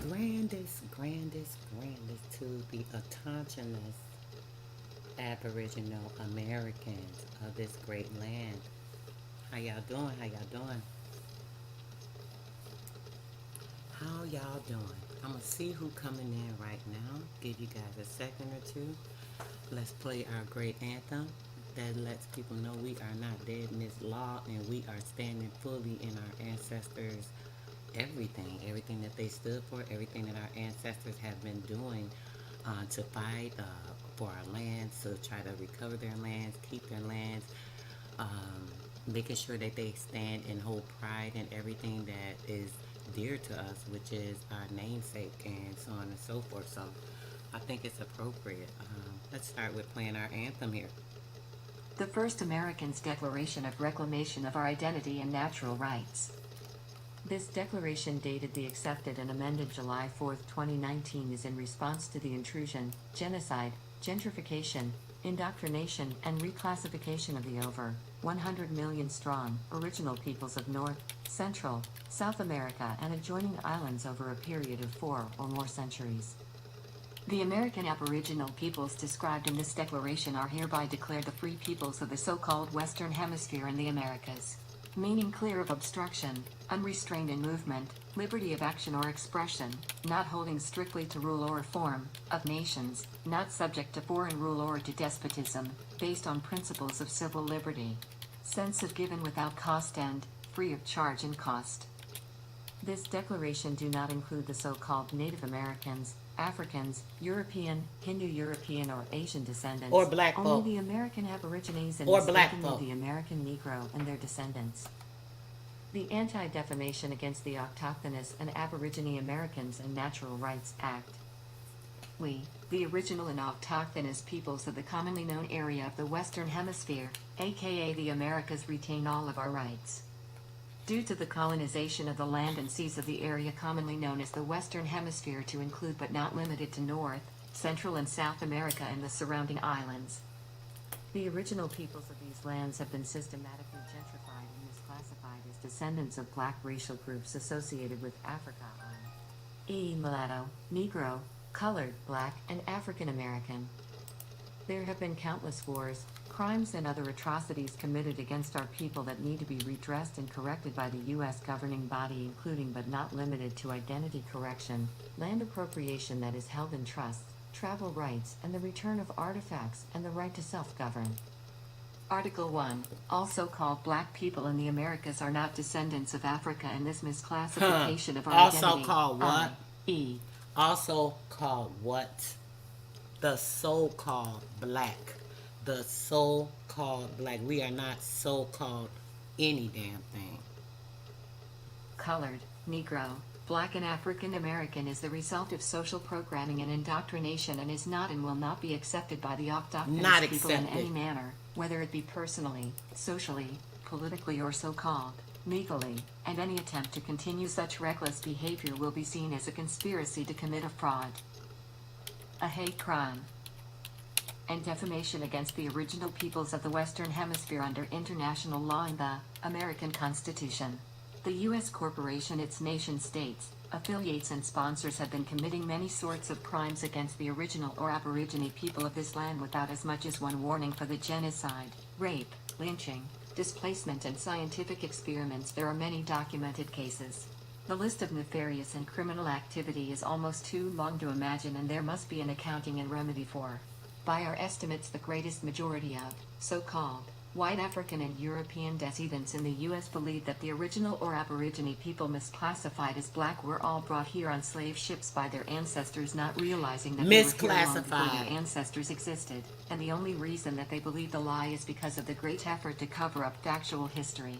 grandest to the autonomous Aboriginal Americans of this great land. How y'all doing? How y'all doing? How y'all doing? I'm gonna see who coming in right now. Give you guys a second or two. Let's play our great anthem that lets people know we are not dead in this law and we are standing fully in our ancestors' everything that they stood for, everything that our ancestors have been doing to fight for our lands, to try to recover their lands, keep their lands, um, making sure that they stand and hold pride in everything that is dear to us, which is our namesake and so on and so forth. So I think it's appropriate. Let's start with playing our anthem here. The first Americans' Declaration of Reclamation of Our Identity and Natural Rights. This declaration, dated the accepted and amended July 4, 2019, is in response to the intrusion, genocide, gentrification, indoctrination, and reclassification of the over 100 million strong original peoples of North, Central, South America and adjoining islands over a period of 4 or more centuries. The American Aboriginal peoples described in this declaration are hereby declared the free peoples of the so-called Western Hemisphere and the Americas, meaning clear of obstruction, unrestrained in movement, liberty of action or expression, not holding strictly to rule or form of nations, not subject to foreign rule or to despotism, based on principles of civil liberty, sense of given without cost and free of charge and cost. This declaration do not include the so-called Native Americans, Africans, European, Hindu-European or Asian descendants, Or black folk. only the American Aborigines and Or black mistakenly folk. the American Negro and their descendants. The Anti-Defamation Against the Autochthonous and Aborigine Americans and Natural Rights Act. We, the original and autochthonous peoples of the commonly known area of the Western Hemisphere, aka the Americas, retain all of our rights. Due to the colonization of the land and seas of the area commonly known as the Western Hemisphere to include but not limited to North, Central and South America and the surrounding islands. The original peoples of these lands have been systematically gentrified and misclassified as descendants of black racial groups associated with Africa, i.e. mulatto, Negro, colored, black, and African American. There have been countless wars, crimes and other atrocities committed against our people that need to be redressed and corrected by the U.S. governing body, including but not limited to identity correction, land appropriation that is held in trust, travel rights and the return of artifacts and the right to self-govern. Article 1, also called black people in the Americas are not descendants of Africa, and this misclassification of our Also identity. called what? E. Also called what? The so-called black. The so-called black. We are not so-called any damn thing. Colored, Negro, Black and African American is the result of social programming and indoctrination and is not and will not be accepted by the autochthonous people in any manner, whether it be personally, socially, politically or so-called, legally, and any attempt to continue such reckless behavior will be seen as a conspiracy to commit a fraud, a hate crime, and defamation against the original peoples of the Western Hemisphere under international law and the American Constitution. The U.S. corporation, its nation-states, affiliates and sponsors have been committing many sorts of crimes against the original or Aborigine people of this land without as much as one warning for the genocide, rape, lynching, displacement and scientific experiments. There are many documented cases. The list of nefarious and criminal activity is almost too long to imagine, and there must be an accounting and remedy for. By our estimates, the greatest majority of so-called white African and European descendants in the U.S. believe that the original or Aborigine people misclassified as black were all brought here on slave ships by their ancestors, not realizing that they were here long before their ancestors existed, and the only reason that they believe the lie is because of the great effort to cover up factual history.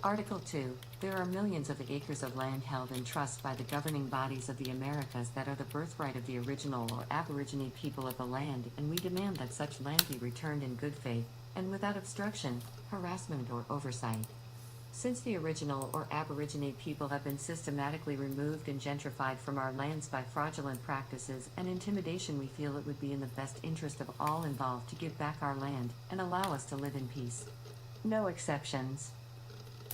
Article 2. There are millions of acres of land held in trust by the governing bodies of the Americas that are the birthright of the original or Aborigine people of the land, and we demand that such land be returned in good faith, and without obstruction, harassment or oversight. Since the original or Aborigine people have been systematically removed and gentrified from our lands by fraudulent practices and intimidation, we feel it would be in the best interest of all involved to give back our land and allow us to live in peace. No exceptions.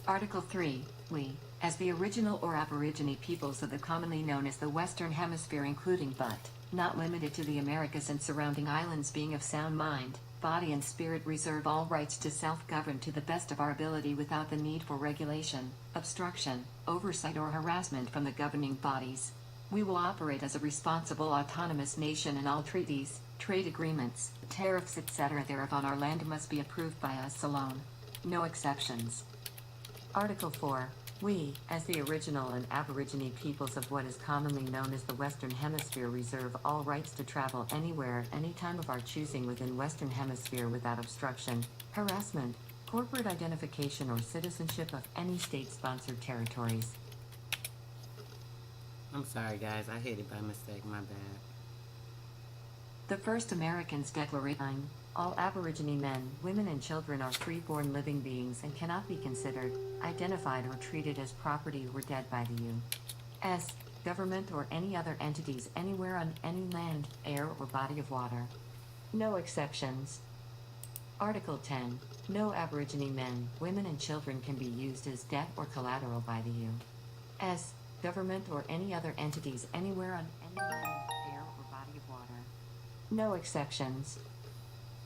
Article 3. We, as the original or Aborigine peoples of the commonly known as the Western Hemisphere including but, not limited to the Americas and surrounding islands being of sound mind, body and spirit reserve all rights to self-govern to the best of our ability without the need for regulation, obstruction, oversight or harassment from the governing bodies. We will operate as a responsible autonomous nation and all treaties, trade agreements, tariffs etc. thereof on our land must be approved by us alone. No exceptions. Article 4. We, as the original and Aborigine peoples of what is commonly known as the Western Hemisphere reserve all rights to travel anywhere at any time of our choosing within Western Hemisphere without obstruction, harassment, corporate identification or citizenship of any state-sponsored territories. I'm sorry guys, I hit it by mistake, my bad. The First Americans Declaration. All Aborigine men, women and children are free-born living beings and cannot be considered, identified or treated as property or dead by the U.S. government or any other entities anywhere on any land, air or body of water. No exceptions. Article 10. No Aborigine men, women and children can be used as debt or collateral by the U.S. government or any other entities anywhere on any land, air or body of water. No exceptions.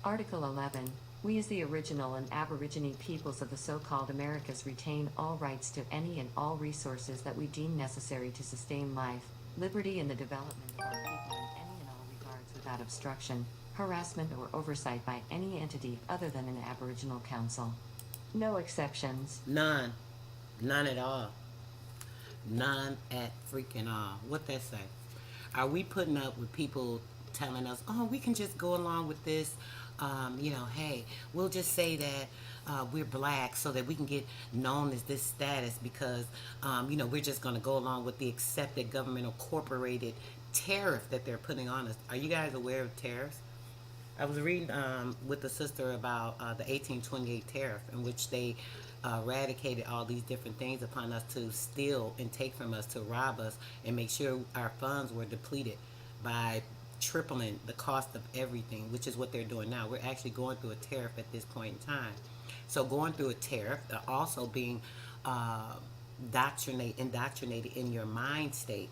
Article 11. We as the original and Aborigine peoples of the so-called Americas retain all rights to any and all resources that we deem necessary to sustain life, liberty and the development of our people in any and all regards without obstruction, harassment or oversight by any entity other than an Aboriginal council. No exceptions. None. None at all. None at freaking all. What that say? Are we putting up with people telling us, oh, we can just go along with this? Hey, we'll just say that we're black so that we can get known as this status because, we're just going to go along with the accepted government or corporated tariff that they're putting on us. Are you guys aware of tariffs? I was reading with the sister about the 1828 tariff in which they eradicated all these different things upon us to steal and take from us, to rob us, and make sure our funds were depleted by tripling the cost of everything, which is what they're doing now. We're actually going through a tariff at this point in time. So going through a tariff, also being indoctrinated in your mind state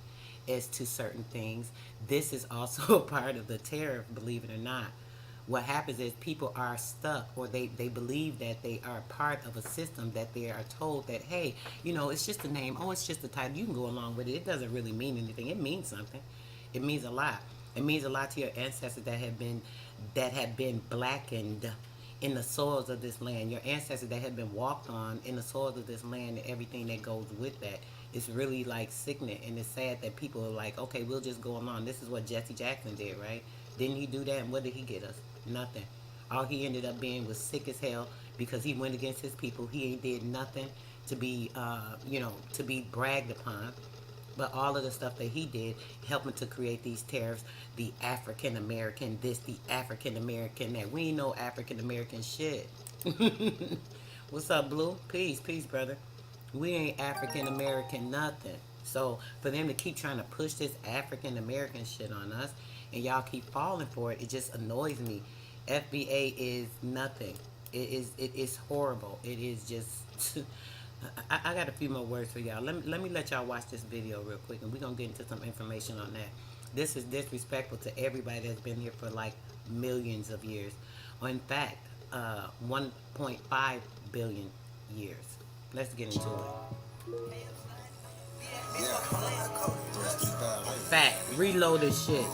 as to certain things. This is also a part of the tariff, believe it or not. What happens is people are stuck, or they believe that they are part of a system that they are told that, hey, it's just a name. Oh, it's just a title. You can go along with it. It doesn't really mean anything. It means something. It means a lot. It means a lot to your ancestors that have been blackened in the soils of this land. Your ancestors that have been walked on in the soils of this land and everything that goes with that. It's really like sickening, and it's sad that people are like, okay, we'll just go along. This is what Jesse Jackson did, right? Didn't he do that? And what did he get us? Nothing. All he ended up being was sick as hell because he went against his people. He ain't did nothing to be, to be bragged upon. But all of the stuff that he did, helping to create these tariffs, the African American this, the African American that. We ain't no African American shit. What's up, Blue? Peace, brother. We ain't African American nothing. So for them to keep trying to push this African American shit on us, and y'all keep falling for it, it just annoys me. FBA is nothing. It is horrible. It is just. I got a few more words for y'all. Let me let y'all watch this video real quick, and we're going to get into some information on that. This is disrespectful to everybody that's been here for like millions of years. Or in fact, 1.5 billion years. Let's get into it. Fact. Reload this shit.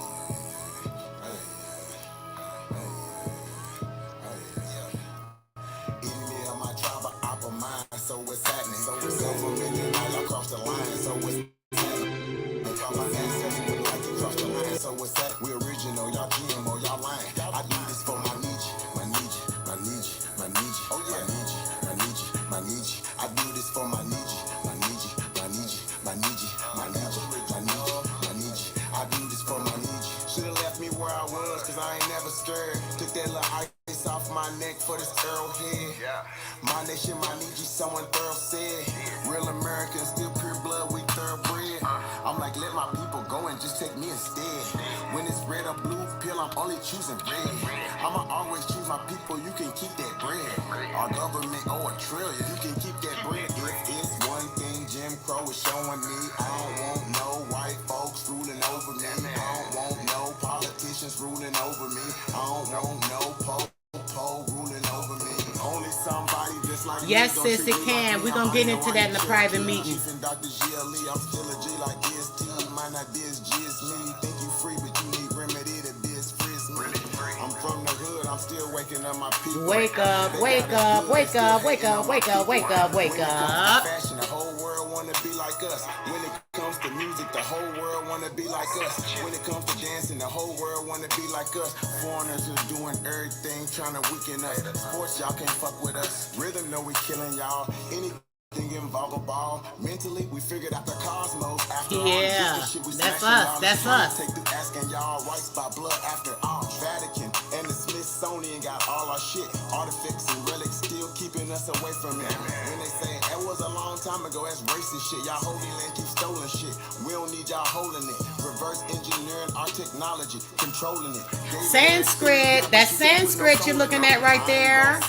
So what's happening? So it's government all across the line. So what's happening? My ancestors would like to cross the line. So what's that? We original, y'all GMO, y'all lying. I do this for my niche, my niche, my niche, my niche, my niche, my niche, my niche. I do this for my niche, my niche, my niche, my niche, my niche, my niche, my niche. I do this for my niche. Should've left me where I was, cause I ain't never scared. Took that little ice off my neck for this arrowhead. Yeah. My nation, my niche, someone thorough said. Real Americans, still pure blood, we thoroughbred. I'm like, let my people go and just take me instead. When it's red or blue pill, I'm only choosing red. I'ma always choose my people, you can keep that bread. Our government or a trillion, you can keep that bread. If it's one thing Jim Crow is showing me, I don't want no white folks ruling over me. I don't want no politicians ruling over me. I don't want no po ruling over me. Only somebody just like yes, sis, it can. We're gonna get into that in the private meeting. Dr. GLE, I'm still a G like DST. Might not jESSEE. You think you free, but you need remedy to disrespect me. I'm from the hood, I'm still waking up my people. Wake up, wake up, wake up, wake up, wake up, wake up, wake up. Fashion, the whole world wanna be like us. When it comes to music, the whole world wanna be like us. When it comes to dancing, the whole world wanna be like us. Foreigners are doing everything, trying to weaken us. Sports, y'all can't fuck with us. Rhythm, know we killing y'all. Anything involve a ball. Mentally, we figured out the cosmos. After yeah, all, that's us. That's us. Take through asking y'all rights by blood. After all, Vatican and the Smithsonian got all our shit. Artifacts and relics still keeping us away from it. When they say it was a long time ago, that's racist shit. Y'all holy land keep stolen shit. We don't need y'all holding it. Reverse engineering our technology, controlling it. Sanskrit. That's Sanskrit you're looking at right there.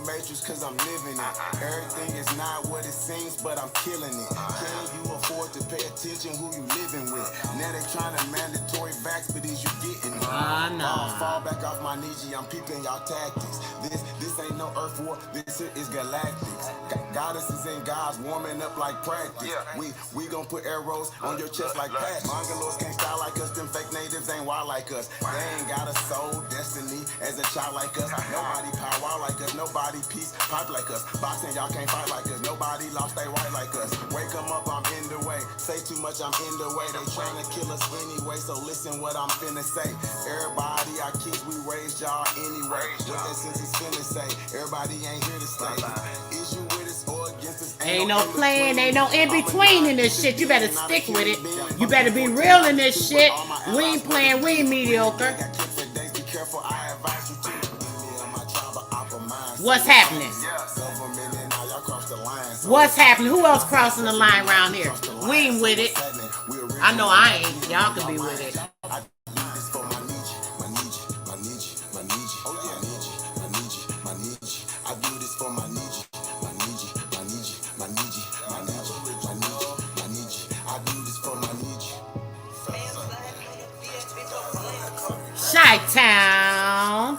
Matrix, cause I'm living it. Everything is not what it seems, but I'm killing it. Can you afford to pay attention who you living with? Now they trying to mandatory vax, but is you getting it? No. Fall back off my Niji, I'm peeping y'all tactics. This ain't no earth war, this shit is galactics. Goddesses and gods warming up like practice. We gon' put arrows on your chest like patches. Mongoloids can't style like us, them fake natives ain't wild like us. They ain't got a soul, destiny as a child like us. Nobody power like us, nobody peace pipe like us. Boxing, y'all can't fight like us. Nobody lost they right like us. Wake 'em up, I'm in the way. Say too much, I'm in the way. They tryna kill us anyway, so listen what I'm finna say. Everybody, our kids, we raised y'all anyway. What that sense is finna say. Everybody ain't here to stay. Is you with us or against us? Ain't no playing, ain't no in between in this shit. You better stick with it. You better be real in this shit. We ain't playing, we ain't mediocre. What's happening? What's happening? Who else crossing the line around here? We ain't with it. I know I ain't. Y'all can be with it. Chi-Town.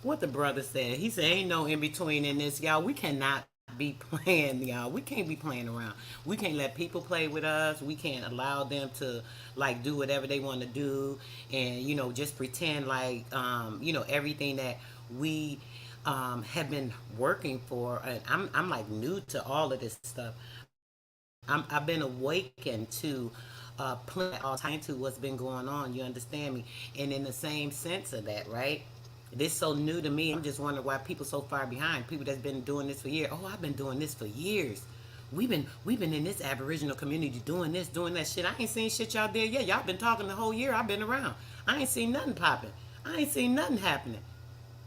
What the brother said. He said ain't no in between in this, y'all. We cannot be playing, y'all. We can't be playing around. We can't let people play with us. We can't allow them to like do whatever they want to do and just pretend like everything that we have been working for. And I'm like new to all of this stuff. I've been awakened to playing all time to what's been going on. You understand me? And in the same sense of that, right? This so new to me. I'm just wondering why people so far behind. People that's been doing this for years. Oh, I've been doing this for years. We've been in this Aboriginal community doing this, doing that shit. I ain't seen shit y'all did yet. Y'all been talking the whole year I've been around. I ain't seen nothing popping. I ain't seen nothing happening.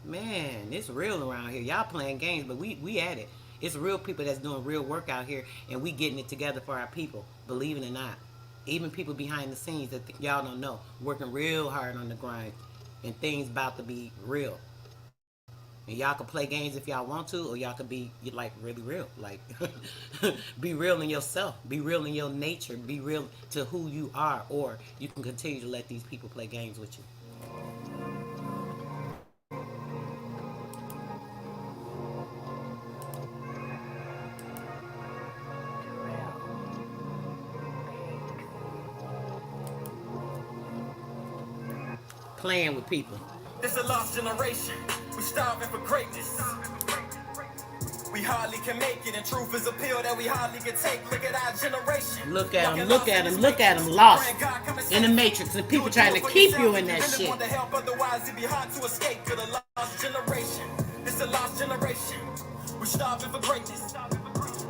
Man, it's real around here. Y'all playing games, but we at it. It's real people that's doing real work out here, and we getting it together for our people, believe it or not. Even people behind the scenes that y'all don't know, working real hard on the grind, and things about to be real. And y'all can play games if y'all want to, or y'all can be like really real. Like, be real in yourself. Be real in your nature. Be real to who you are, or you can continue to let these people play games with you. Playing with people. It's a lost generation. We starving for greatness. We hardly can make it, and truth is a pill that we hardly can take. Look at our generation. Look at them, look at them, look at them, lost in the matrix, and people trying to keep you in that shit. Otherwise, it'd be hard to escape to the lost generation. It's a lost generation. We starving for greatness.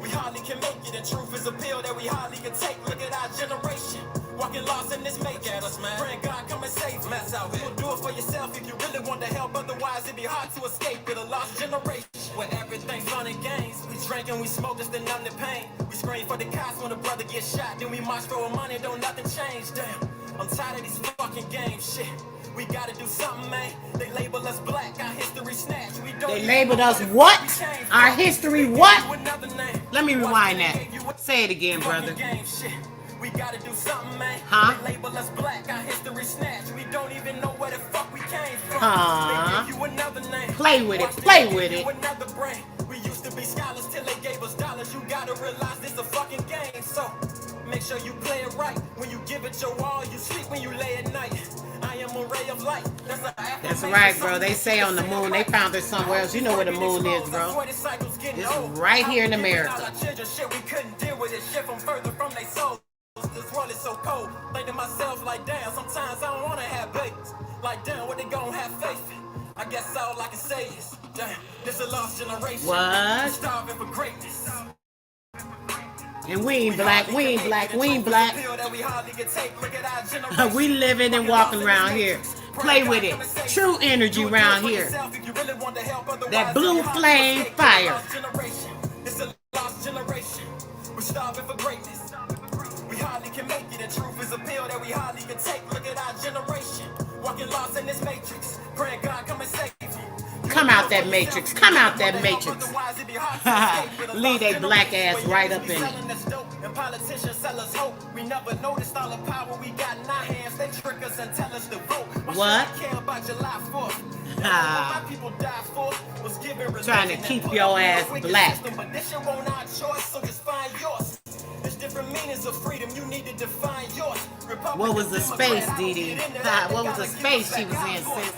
We hardly can make it, and truth is a pill that we hardly can take. Look at our generation. Walking lost in this matrix. Look at us, man. Praying God come and save us out here. Do it for yourself if you really want to help. Otherwise, it'd be hard to escape with a lost generation. Where everything's fun and games. We drink drink and we smoke just to numb the pain. We scream for the cops when a brother gets shot. Then we march for money, don't nothing change. Damn, I'm tired of these fucking games. Shit, we gotta do something, man. They label us black, our history snatched. They labeled us what? Our history what? Let me rewind that. Say it again, brother. We gotta do something, man. Huh? They label us black, our history snatched. We don't even know where the fuck we came from. Huh? They give you another name. Play with it, play with it. Another brain. We used to be scholars till they gave us dollars. You gotta realize this a fucking game. So make sure you play it right. When you give it your all, you sleep when you lay at night. I am a ray of light. That's right, bro. They say on the moon. They found it somewhere else. You know where the moon is, bro. It's right here in America. We couldn't deal with it. Shit from further from their souls. This world is so cold. Thinking myself like, damn, sometimes I don't want to have babies. Like, damn, what they gonna have faith in? I guess all I can say is, damn, this a lost generation. What? Starving for greatness. And we ain't black, we ain't black, we ain't black. We living and walking around here. Play with it. True energy around here. That blue flame fire. It's a lost generation. We're starving for greatness. We hardly can make it, and truth is a pill that we hardly can take. Look at our generation. Walking lost in this matrix. Praying God come and save me. Come out that matrix. Come out that matrix. Leave that black ass right up in it. And politicians sell us hope. We never noticed all the power we got in our hands. They trick us and tell us to vote. What? I care about July 4th. Ah. My people died for was given Trying to keep your ass black. But this shit won't our choice, so just find yours. There's different meanings of freedom. You need to define yours. What was the space, Dee Dee? What was the space she was in, sis?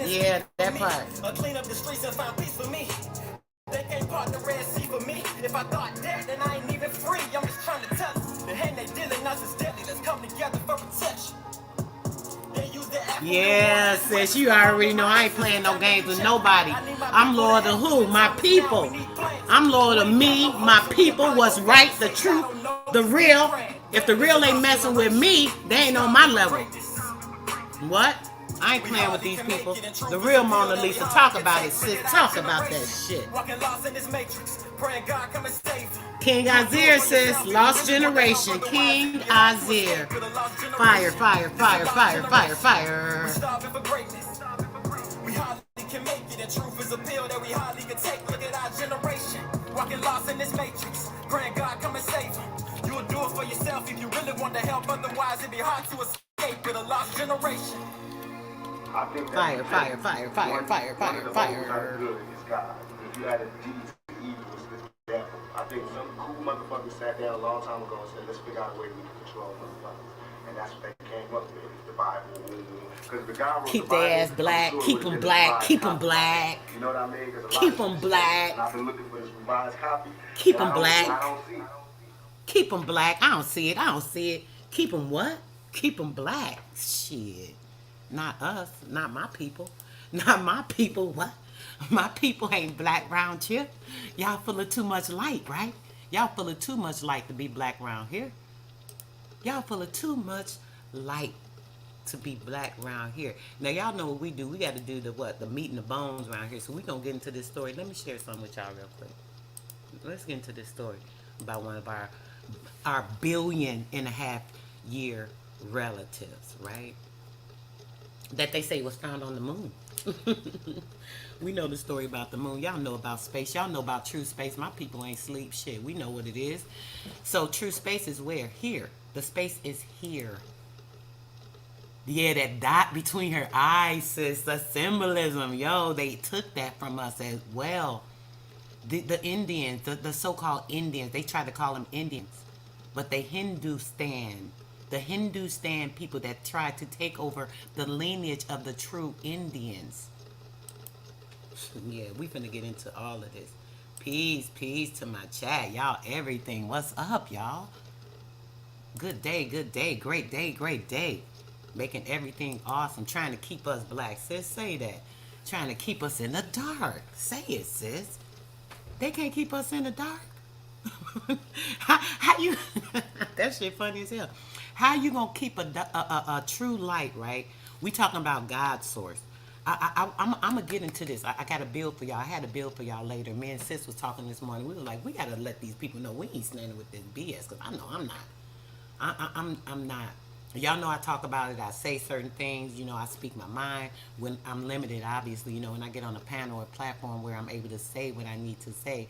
Yeah, that part. Clean up the streets and find peace for me. They can't part the Red Sea for me. If I thought that, then I ain't even free. I'm just trying to tell us. The hand they dealing us is deadly. Let's come together for protection. Yeah, sis, you already know I ain't playing no games with nobody. I'm loyal to who? My people. I'm loyal to me, my people, what's right, the truth, the real. If the real ain't messing with me, they ain't on my level. What? I ain't playing with these people. The real Mona Lisa. Talk about it, sis. Talk about that shit. King Azir, sis. Lost generation. King Azir. Fire, fire, fire, fire, fire, fire. We hardly can make it, and truth is a pill that we hardly can take. Look at our generation. Walking lost in this matrix. Praying God come and save them. You'll do it for yourself if you really want to help. Otherwise, it'd be hard to escape with a lost generation. I think fire, fire, fire, fire, fire, fire, fire. Good is God. If you added D to E, was the devil. I think some cool motherfuckers sat down a long time ago and said, let's figure out a way we can control motherfuckers. And that's what they came up with, the Bible. Because the guy wrote keep the their ass Bible, black, sure keep them black, keep them black. You know what I mean? Keep them black. And I've been looking for this revised copy. Keep them black. I don't see it. Keep them black. I don't see it. I don't see it. Keep them what? Keep them black. Shit. Not us. Not my people. Not my people. What? My people ain't black round here. Y'all full of too much light, right? Y'all full of too much light to be black round here. Y'all full of too much light to be black round here. Now, y'all know what we do. We got to do the what? The meat and the bones around here. So we going to get into this story. Let me share something with y'all real quick. Let's get into this story about one of our 1.5 billion year relatives, right? That they say was found on the moon. We know the story about the moon. Y'all know about space. Y'all know about true space. My people ain't sleep. Shit, we know what it is. So true space is where? Here. The space is here. Yeah, that dot between her eyes, sis. The symbolism. Yo, they took that from us as well. The Indians, the so-called Indians, they try to call them Indians. But they Hindustan. The Hindustan people that tried to take over the lineage of the true Indians. Yeah, we finna get into all of this. Peace, peace to my chat. Y'all, everything. What's up, y'all? Good day, great day, great day. Making everything awesome. Trying to keep us black. Sis, say that. Trying to keep us in the dark. Say it, sis. They can't keep us in the dark. how you... That shit funny as hell. How you gonna keep a true light, right? We talking about God's source. I'm gonna get into this. I got a bill for y'all. I had a bill for y'all later. Me and sis was talking this morning. We were like, we gotta let these people know we ain't standing with this BS, because I know I'm not. I'm not. Y'all know I talk about it. I say certain things. You know, I speak my mind when I'm limited. Obviously, you know, when I get on a panel or platform where I'm able to say what I need to say,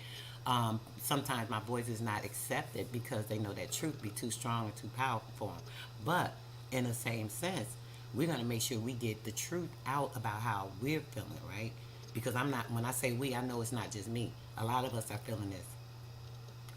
sometimes my voice is not accepted because they know that truth be too strong or too powerful for them. But in the same sense, we're gonna make sure we get the truth out about how we're feeling, right? Because I'm not. When I say we, I know it's not just me. A lot of us are feeling this.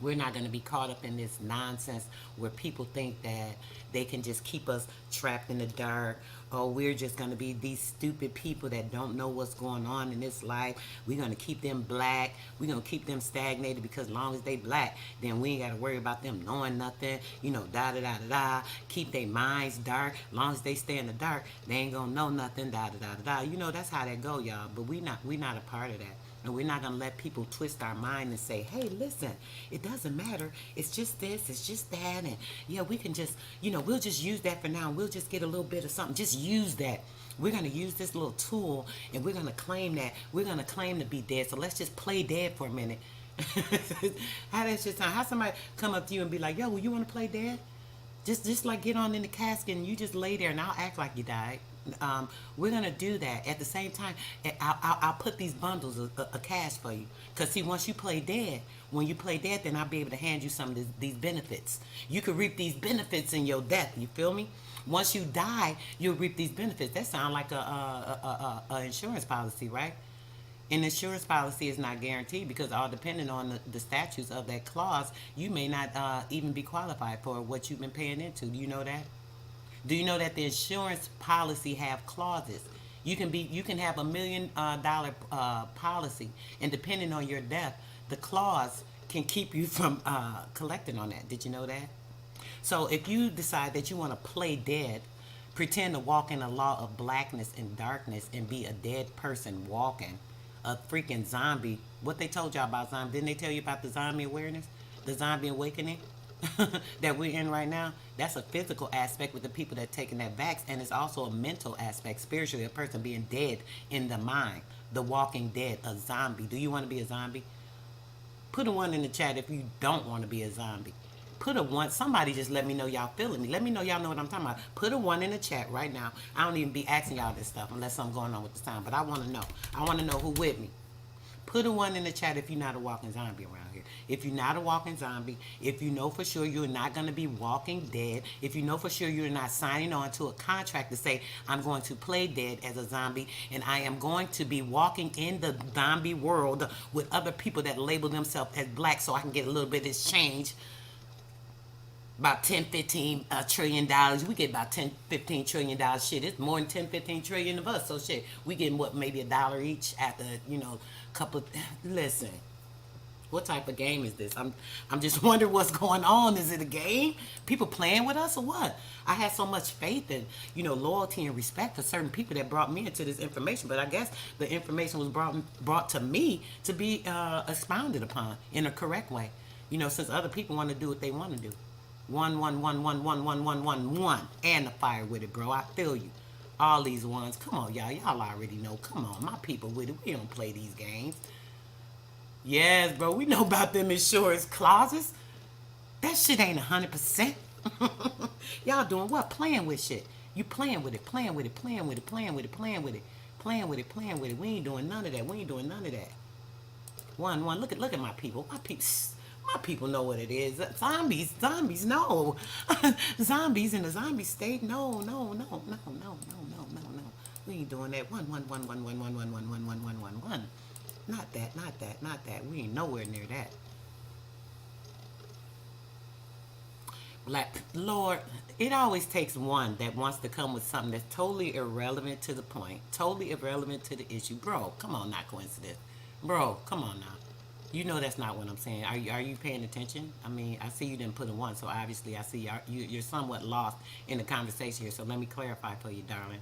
We're not going to be caught up in this nonsense where people think that they can just keep us trapped in the dark, or we're just going to be these stupid people that don't know what's going on in this life. We're going to keep them black. We're going to keep them stagnated because as long as they black, then we ain't got to worry about them knowing nothing, you know, da-da-da-da-da. Keep their minds dark. As long as they stay in the dark, they ain't going to know nothing, da-da-da-da-da. You know, that's how that go, y'all. But we not a part of that. And we're not going to let people twist our mind and say, hey, listen, it doesn't matter. It's just this, it's just that. And, yeah, we can just, you know, we'll just use that for now. We'll just get a little bit of something. Just use that. We're going to use this little tool, and we're going to claim that. We're going to claim to be dead. So let's just play dead for a minute. How that's your time? How somebody come up to you and be like, yo, well, you want to play dead? Just like get on in the casket and you just lay there and I'll act like you died. We're gonna do that at the same time. I'll put these bundles of cash for you, because see, once you play dead, when you play dead, then I'll be able to hand you some of these benefits. You can reap these benefits in your death. You feel me? Once you die, you'll reap these benefits. That sounds like a insurance policy, right? An insurance policy is not guaranteed, because all depending on the statutes of that clause, you may not even be qualified for what you've been paying into. Do you know that? Do you know that the insurance policy have clauses? You can have $1 million policy, and depending on your death, the clause can keep you from collecting on that. Did you know that? So if you decide that you want to play dead, pretend to walk in a law of blackness and darkness and be a dead person walking, a freaking zombie. What they told y'all about zombies? Didn't they tell you about the zombie awareness, the zombie awakening that we're in right now? That's a physical aspect with the people that taking that vax, and it's also a mental aspect, spiritually, a person being dead in the mind, the walking dead, a zombie. Do you want to be a zombie? Put a 1 in the chat if you don't want to be a zombie. Put a 1. Somebody just let me know y'all feeling me. Let me know y'all know what I'm talking about. Put a 1 in the chat right now. I don't even be asking y'all this stuff unless something going on with the time, but I want to know. I want to know who with me. Put a 1 in the chat if you're not a walking zombie around here. If you're not a walking zombie, if you know for sure you're not going to be walking dead, if you know for sure you're not signing on to a contract to say, I'm going to play dead as a zombie, and I am going to be walking in the zombie world with other people that label themselves as black so I can get a little bit of exchange. About 10, 15 trillion dollars. We get about 10, 15 trillion dollars. Shit, it's more than 10, 15 trillion of us. So shit, we getting what, maybe $1 each after, you know, couple. Listen, what type of game is this? I'm just wondering what's going on. Is it a game? People playing with us or what? I had so much faith and, you know, loyalty and respect for certain people that brought me into this information, but I guess the information was brought to me to be expounded upon in a correct way. You know, since other people want to do what they want to do. 1, 1, 1, 1, 1, 1, 1, 1, 1, and the fire with it, bro. I feel you. All these ones. Come on, y'all. Y'all already know. Come on, my people with it. We don't play these games. Yes, bro. We know about them insurance clauses. That shit ain't 100%. Y'all doing what? Playing with shit. You playing with it, playing with it, playing with it, playing with it, playing with it, playing with it, playing with it. We ain't doing none of that. We ain't doing none of that. 1, 1. Look at my people. My people know what it is. Zombies, no. Zombies in the zombie state, no. We ain't doing that. 1, 1, 1, 1, 1, 1, 1, 1, 1, 1, 1, 1, 1. Not that. We ain't nowhere near that. Black, Lord, it always takes one that wants to come with something that's totally irrelevant to the point, totally irrelevant to the issue. Bro, come on, not coincidence. Bro, come on now. You know that's not what I'm saying. Are you paying attention? I mean, I see you didn't put in 1, so obviously I see you're somewhat lost in the conversation here. So let me clarify for you, darling.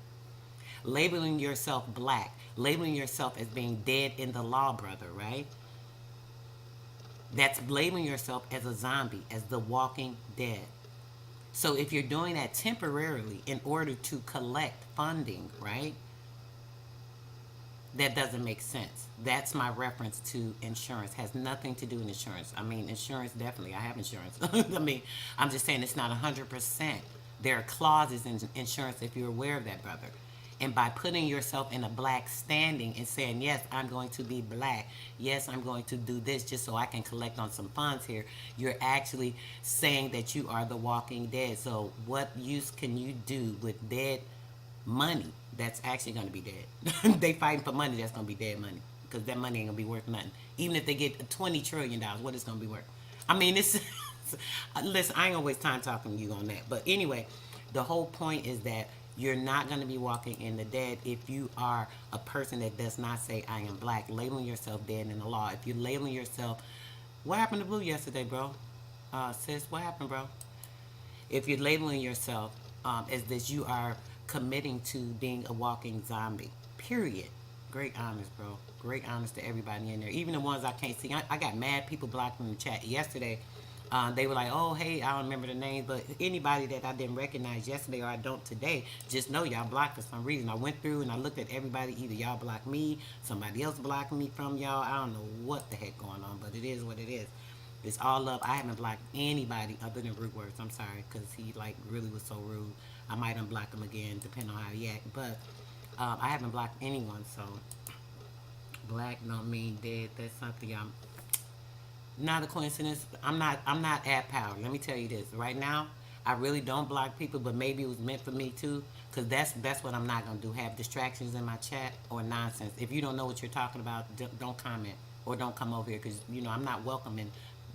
Labeling yourself black, labeling yourself as being dead in the law, brother, right? That's labeling yourself as a zombie, as the walking dead. So if you're doing that temporarily in order to collect funding, right? that doesn't make sense. That's my reference to insurance. Has nothing to do with insurance. I mean, insurance, definitely. I have insurance. I mean, I'm just saying it's not 100%. There are clauses in insurance, if you're aware of that, brother. And by putting yourself in a black standing and saying, yes, I'm going to be black. Yes, I'm going to do this just so I can collect on some funds here. You're actually saying that you are the walking dead. So what use can you do with dead money that's actually going to be dead? They fighting for money that's going to be dead money, because that money ain't going to be worth nothing. Even if they get $20 trillion, what it's going to be worth? I mean, it's listen, I ain't gonna waste time talking to you on that. But anyway, the whole point is that you're not going to be walking in the dead if you are a person that does not say, I am black, labeling yourself dead in the law. If you're labeling yourself, what happened to Blue yesterday, bro? Sis, what happened, bro? If you're labeling yourself as this, you are committing to being a walking zombie, period. Great honors, bro. Great honors to everybody in there. Even the ones I can't see. I got mad people blocked in the chat yesterday. They were like, oh, hey, I don't remember the name, but anybody that I didn't recognize yesterday or I don't today, just know y'all blocked for some reason. I went through and I looked at everybody. Either y'all blocked me, somebody else blocked me from y'all. I don't know what the heck going on, but it is what it is. It's all love. I haven't blocked anybody other than Rude Words. I'm sorry, because he like really was so rude. I might unblock him again, depending on how he act. But I haven't blocked anyone, so black don't mean dead. That's something I'm... Not a coincidence. I'm not at power. Let me tell you this. Right now, I really don't block people, but maybe it was meant for me too, because that's what I'm not going to do. Have distractions in my chat or nonsense. If you don't know what you're talking about, don't comment or don't come over here, because, you know, I'm not welcoming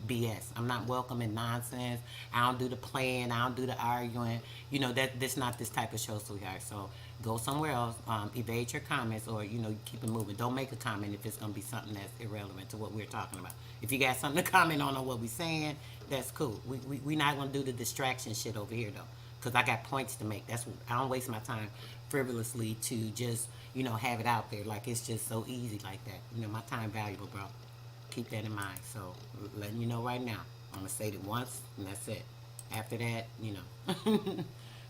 BS. I'm not welcoming nonsense. I don't do the playing. I don't do the arguing. You know, that's not this type of show, sweetheart. So go somewhere else. Evade your comments, or, you know, keep it moving. Don't make a comment if it's going to be something that's irrelevant to what we're talking about. If you got something to comment on what we're saying, that's cool. We not going to do the distraction shit over here, though, because I got points to make. That's what, I don't waste my time frivolously to just, you know, have it out there like it's just so easy like that. You know, my time valuable, bro. Keep that in mind. So, letting you know right now, I'm going to say it once, and that's it. After that, you know,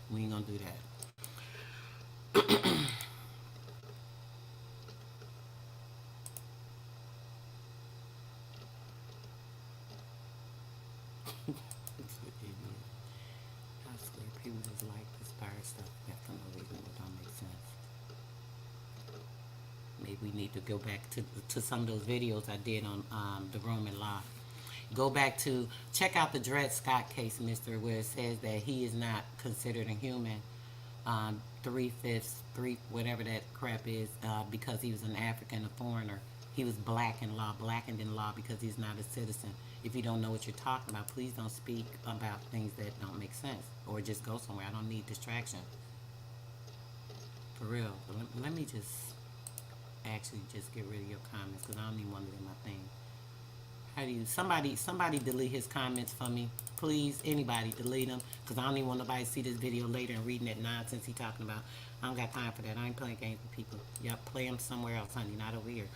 we ain't going to do that. I swear, people just like this fire stuff. That's for no reason. It don't make sense. Maybe we need to go back to some of those videos I did on the Roman law. Go back to, check out the Dred Scott case, mister, where it says that he is not considered a human, 3/5, whatever that crap is, because he was an African, a foreigner. He was blackened in law because he's not a citizen. If you don't know what you're talking about, please don't speak about things that don't make sense, or just go somewhere. I don't need distraction. For real. But let me just actually just get rid of your comments, because I don't even want it in my thing. How do you, somebody delete his comments for me, please. Anybody delete them, because I don't even want nobody to see this video later and reading that nonsense he talking about. I don't got time for that. I ain't playing games with people. Y'all play them somewhere else, honey, not over here.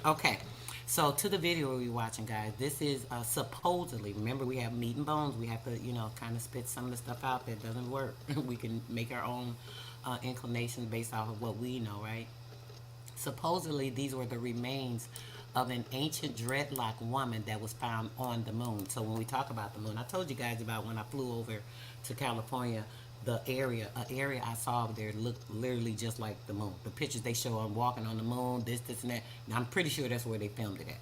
Okay, so to the video we're watching, guys. This is supposedly, remember, we have meat and bones. We have to, you know, kind of spit some of the stuff out that doesn't work. We can make our own inclinations based off of what we know, right? Supposedly, these were the remains of an ancient dreadlock woman that was found on the moon. So when we talk about the moon, I told you guys about when I flew over to California, an area I saw over there looked literally just like the moon. The pictures they show I'm walking on the moon, this and that. Now, I'm pretty sure that's where they filmed it at.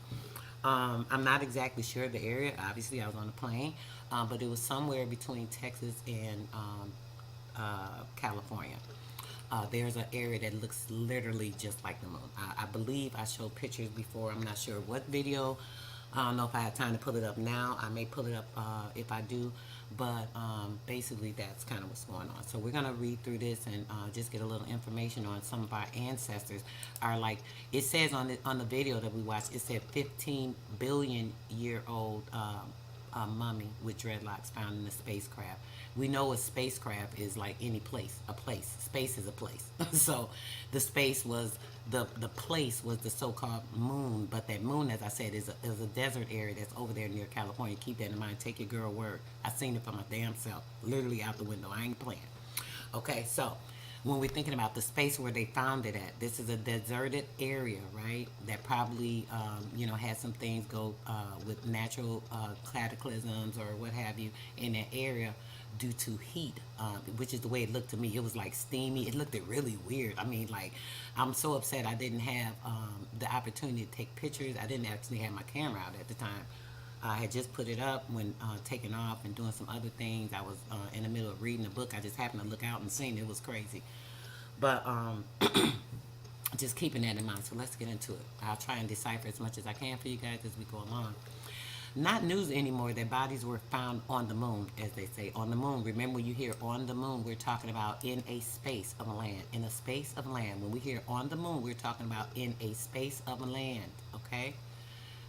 I'm not exactly sure the area. Obviously, I was on a plane, but it was somewhere between Texas and California. There's an area that looks literally just like the moon. I believe I showed pictures before. I'm not sure what video. I don't know if I have time to pull it up now. I may pull it up if I do. But basically, that's kind of what's going on. So we're going to read through this and just get a little information on some of our ancestors. Are like, it says on the video that we watched, it said 15 billion year old mummy with dreadlocks found in the spacecraft. We know a spacecraft is like any place, a place. Space is a place. So the space was, the place was the so-called moon. But that moon, as I said, is a desert area that's over there near California. Keep that in mind. Take your girl word. I seen it for my damn self. Literally out the window. I ain't playing. Okay, so when we're thinking about the space where they found it at, this is a deserted area, right? That probably, had some things go with natural cataclysms or what have you in that area due to heat, which is the way it looked to me. It was like steamy. It looked really weird. I mean, like, I'm so upset I didn't have the opportunity to take pictures. I didn't actually have my camera out at the time. I had just put it up when taking off and doing some other things. I was in the middle of reading a book. I just happened to look out and seen it. It was crazy. But just keeping that in mind. So let's get into it. I'll try and decipher as much as I can for you guys as we go along. Not news anymore that bodies were found on the moon, as they say. On the moon. Remember, when you hear on the moon, we're talking about in a space of land. In a space of land. When we hear on the moon, we're talking about in a space of land. Okay?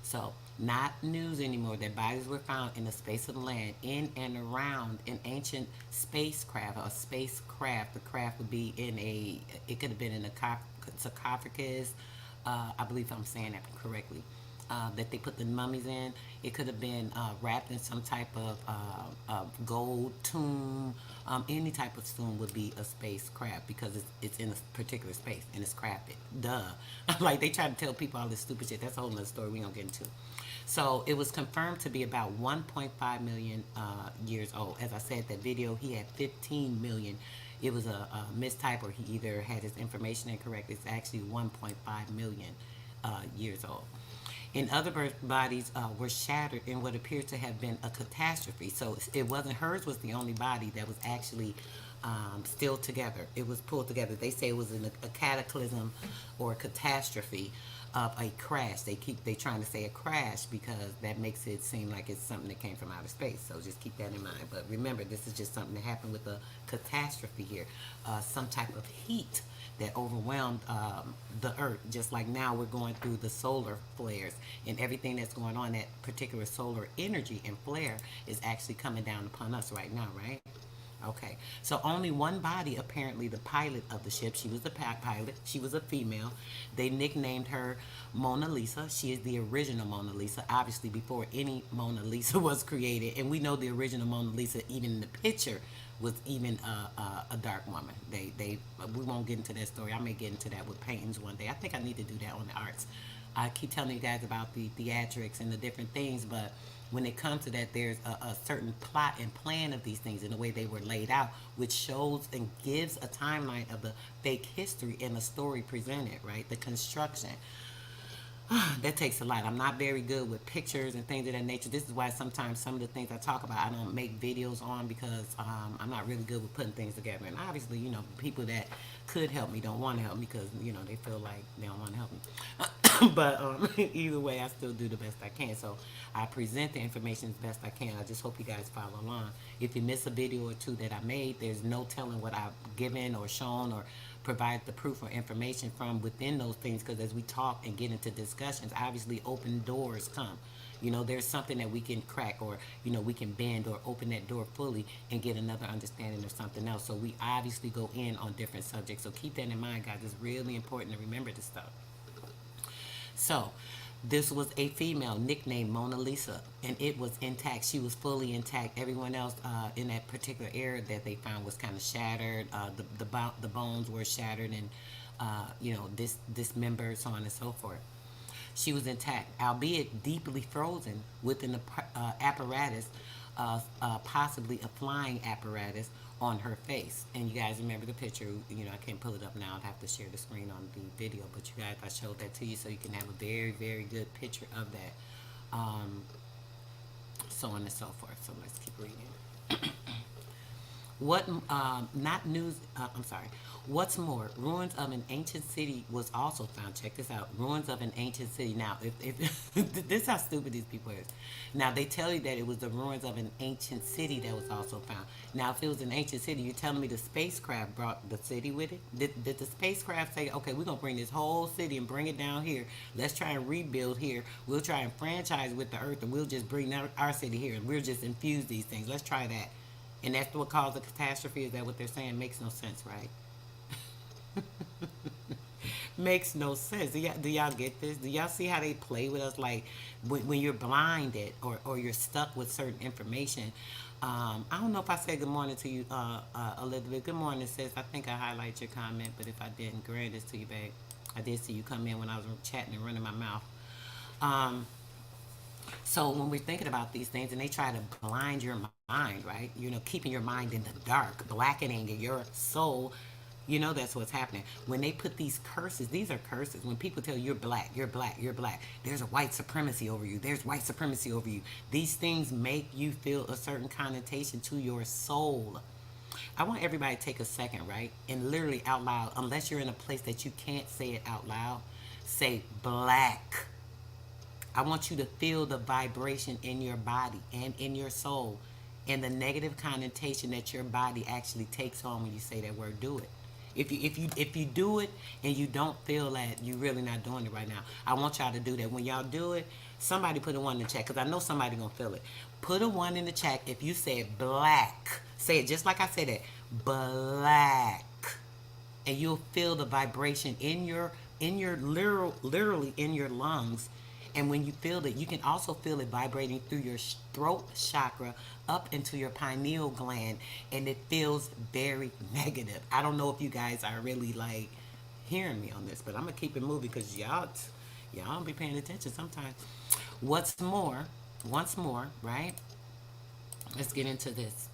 So, not news anymore that bodies were found in a space of land in and around an ancient spacecraft. A spacecraft, the craft would be it could have been in a sarcophagus. I believe I'm saying that correctly. That they put the mummies in. It could have been wrapped in some type of gold tomb. Any type of tomb would be a spacecraft because it's in a particular space and it's crafted. Duh. Like, they try to tell people all this stupid shit. That's a whole nother story we don't get into. So it was confirmed to be about 1.5 million years old. As I said, that video, he had 15 million. It was a mistype, or he either had his information incorrect. It's actually 1.5 million years old. And other bodies were shattered in what appears to have been a catastrophe. So it wasn't, hers was the only body that was actually still together. It was pulled together. They say it was in a cataclysm or a catastrophe of a crash. They trying to say a crash because that makes it seem like it's something that came from outer space. So just keep that in mind. But remember, this is just something that happened with a catastrophe here. Some type of heat that overwhelmed the earth, just like now we're going through the solar flares and everything that's going on. That particular solar energy and flare is actually coming down upon us right now, right? Okay, so only one body, apparently the pilot of the ship. She was the pilot. She was a female. They nicknamed her Mona Lisa. She is the original Mona Lisa, obviously before any Mona Lisa was created. And we know the original Mona Lisa, even in the picture, was even a dark woman. We won't get into that story. I may get into that with paintings one day. I think I need to do that on the arts. I keep telling you guys about the theatrics and the different things, but when it comes to that, there's a certain plot and plan of these things and the way they were laid out, which shows and gives a timeline of the fake history and the story presented, right? The construction. That takes a lot. I'm not very good with pictures and things of that nature. This is why sometimes some of the things I talk about, I don't make videos on, because I'm not really good with putting things together. And obviously, people that could help me don't want to help me because, they feel like they don't want to help me. But either way, I still do the best I can. So I present the information as best I can. I just hope you guys follow along. If you miss a video or two that I made, there's no telling what I've given or shown or provide the proof or information from within those things, because as we talk and get into discussions, obviously open doors come. There's something that we can crack, or we can bend or open that door fully and get another understanding of something else. So we obviously go in on different subjects. So keep that in mind, guys. It's really important to remember this stuff. So this was a female nicknamed Mona Lisa, and it was intact. She was fully intact. Everyone else in that particular area that they found was kind of shattered. The bones were shattered and dismembered, so on and so forth. She was intact, albeit deeply frozen within the apparatus, possibly a flying apparatus on her face. And you guys remember the picture. I can't pull it up now. I'd have to share the screen on the video, but you guys, I showed that to you so you can have a very, very good picture of that, so on and so forth. So let's keep reading. What's more, ruins of an ancient city was also found. Check this out. Ruins of an ancient city. Now, if this is how stupid these people is. Now, they tell you that it was the ruins of an ancient city that was also found. Now, if it was an ancient city, you're telling me the spacecraft brought the city with it? Did the spacecraft say, okay, we're going to bring this whole city and bring it down here. Let's try and rebuild here. We'll try and franchise with the earth, and we'll just bring our city here, and we'll just infuse these things. Let's try that. And that's what caused the catastrophe? Is that what they're saying? Makes no sense, right? Makes no sense. Do y'all get this? Do y'all see how they play with us? Like when you're blinded or you're stuck with certain information, I don't know if I said good morning to you, Elizabeth. Good morning, sis. I think I highlighted your comment, but if I didn't, grant this to you, babe. I did see you come in when I was chatting and running my mouth. So when we're thinking about these things and they try to blind your mind, right? You know, keeping your mind in the dark, blackening your soul, you know that's what's happening. When they put these curses, these are curses. When people tell you you're black, you're black, you're black, there's a white supremacy over you, there's white supremacy over you. These things make you feel a certain connotation to your soul. I want everybody to take a second, right? And literally out loud, unless you're in a place that you can't say it out loud, say black. I want you to feel the vibration in your body and in your soul and the negative connotation that your body actually takes on when you say that word. Do it. If you do it and you don't feel that, you're really not doing it right now. I want y'all to do that. When y'all do it, somebody put a 1 in the chat, because I know somebody gonna feel it. Put a 1 in the chat if you said black. Say it just like I said it. Black. And you'll feel the vibration in your literally in your lungs. And when you feel it, you can also feel it vibrating through your throat chakra up into your pineal gland, and it feels very negative. I don't know if you guys are really like hearing me on this, but I'm gonna keep it moving because y'all don't be paying attention sometimes. Once more, right? Let's get into this.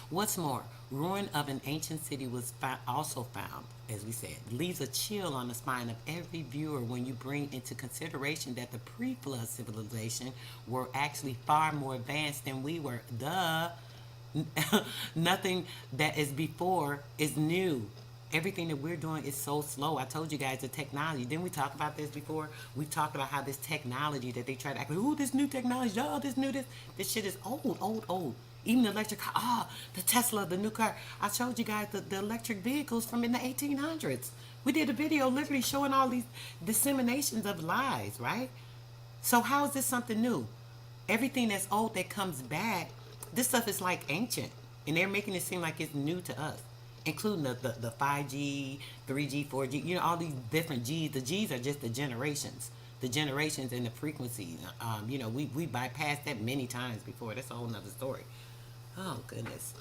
What's more, ruin of an ancient city was also found, as we said. Leaves a chill on the spine of every viewer when you bring into consideration that the pre-flood civilization were actually far more advanced than we were. Nothing that is before is new. Everything that we're doing is so slow. I told you guys the technology. Didn't we talk about this before? We talked about how this technology that they try to act like, ooh, this new technology, oh, this shit is old. Even the electric car, the Tesla, the new car. I showed you guys the electric vehicles from in the 1800s. We did a video literally showing all these disseminations of lies, right? So how is this something new? Everything that's old that comes back, this stuff is like ancient. And they're making it seem like it's new to us, including the 5G, 3G, 4G, you know, all these different Gs. The Gs are just the generations and the frequencies. You know, we bypassed that many times before. That's a whole nother story. Oh, goodness.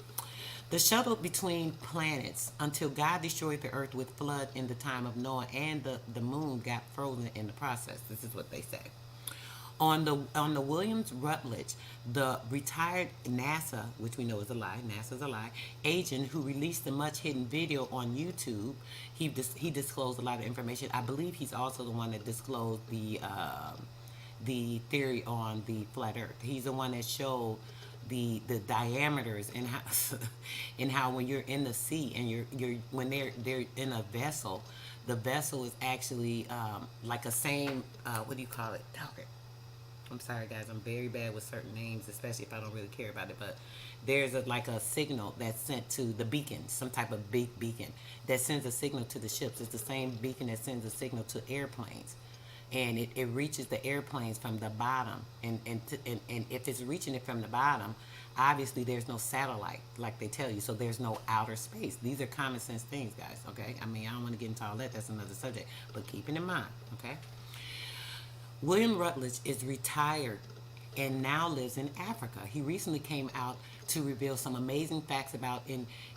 The shuttle between planets until God destroyed the earth with flood in the time of Noah, and the moon got frozen in the process. This is what they say. On the Williams Rutledge, the retired NASA, which we know is a lie, NASA's a lie, agent who released the much hidden video on YouTube, he disclosed a lot of information. I believe he's also the one that disclosed the theory on the flat Earth. He's the one that showed the diameters and how when you're in the sea and you're when they're in a vessel, the vessel is actually like a same what do you call it? Okay. I'm sorry, guys. I'm very bad with certain names, especially if I don't really care about it. But there's like a signal that's sent to the beacon, some type of big beacon that sends a signal to the ships. It's the same beacon that sends a signal to airplanes, and it reaches the airplanes from the bottom. And if it's reaching it from the bottom, obviously there's no satellite, like they tell you, so there's no outer space. These are common sense things, guys. Okay, I mean, I don't want to get into all that. That's another subject, but keep it in mind. Okay. William Rutledge is retired and now lives in Africa. He recently came out to reveal some amazing facts about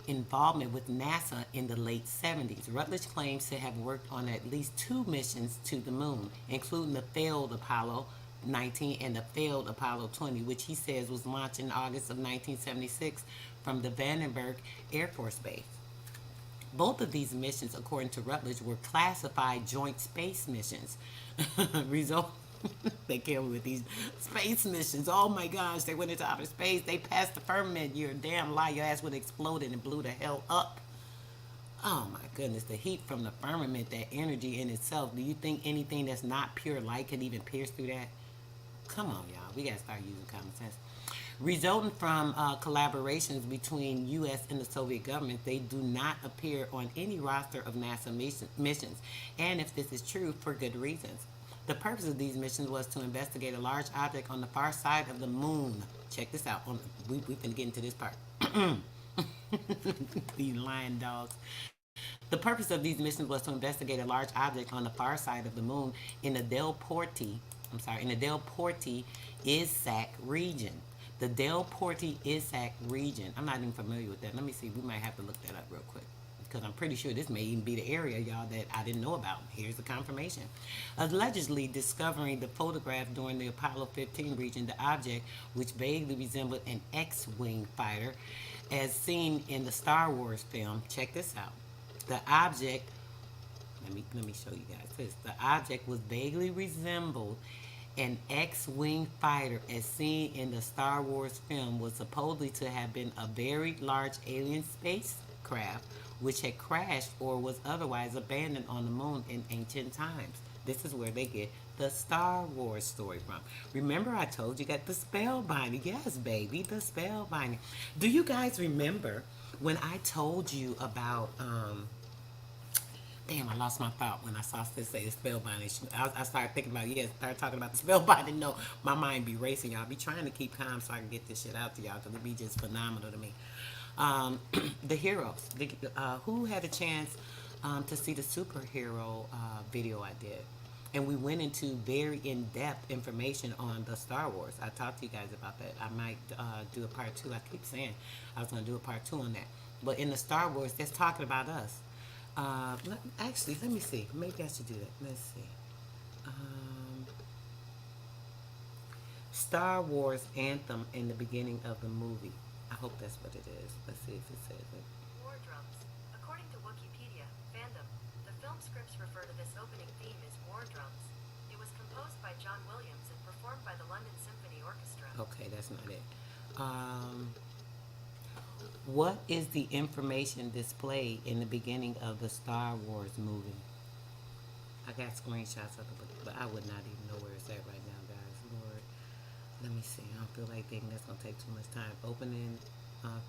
involvement with NASA in the late 70s. Rutledge claims to have worked on at least 2 missions to the moon, including the failed Apollo 19 and the failed Apollo 20, which he says was launched in August of 1976 from the Vandenberg Air Force Base. Both of these missions, according to Rutledge, were classified joint space missions. They came with these space missions. Oh my gosh, they went into outer space. They passed the firmament. You're a damn lie. Your ass would have exploded and blew the hell up. Oh my goodness, the heat from the firmament, that energy in itself. Do you think anything that's not pure light can even pierce through that? Come on, y'all. We got to start using common sense. Resulting from collaborations between U.S. and the Soviet government, they do not appear on any roster of NASA missions. And if this is true, for good reasons. The purpose of these missions was to investigate a large object on the far side of the moon. Check this out. We can get into this part. These lying dogs. The purpose of these missions was to investigate a large object on the far side of the moon in the Del Porte, ISAC region. The Del Porte Isaac region. I'm not even familiar with that. Let me see. We might have to look that up real quick, because I'm pretty sure this may even be the area, y'all, that I didn't know about. Here's the confirmation. Allegedly discovering the photograph during the Apollo 15 region, the object, which vaguely resembled an X-wing fighter, as seen in the Star Wars film. Check this out. The object, let me show you guys this. The object was vaguely resembled an X-wing fighter as seen in the Star Wars film, was supposedly to have been a very large alien spacecraft which had crashed or was otherwise abandoned on the moon in ancient times. This is where they get the Star Wars story from. Remember I told you got the spellbinding. Yes, baby, the spellbinding. Do you guys remember when I told you about damn, I lost my thought when I saw this say the spellbinding. I started thinking about, started talking about the spellbinding. No, my mind be racing, y'all. Be trying to keep calm so I can get this shit out to y'all, because it be just phenomenal to me. The heroes. Who had a chance to see the superhero video I did? And we went into very in-depth information on the Star Wars. I talked to you guys about that. I might do a part 2. I keep saying I was going to do a part 2 on that. But in the Star Wars, that's talking about us. Actually, let me see. Maybe I should do that. Let's see. Star Wars anthem in the beginning of the movie. I hope that's what it is. Let's see if it says it. War drums. According to Wikipedia, fandom, the film scripts refer to this opening theme as war drums. It was composed by John Williams and performed by the London Symphony Orchestra. Okay, that's not it. What is the information displayed in the beginning of the Star Wars movie? I got screenshots of it, but I would not even know where it's at right now, guys. Lord, let me see. I don't feel like thinking that's gonna take too much time. Opening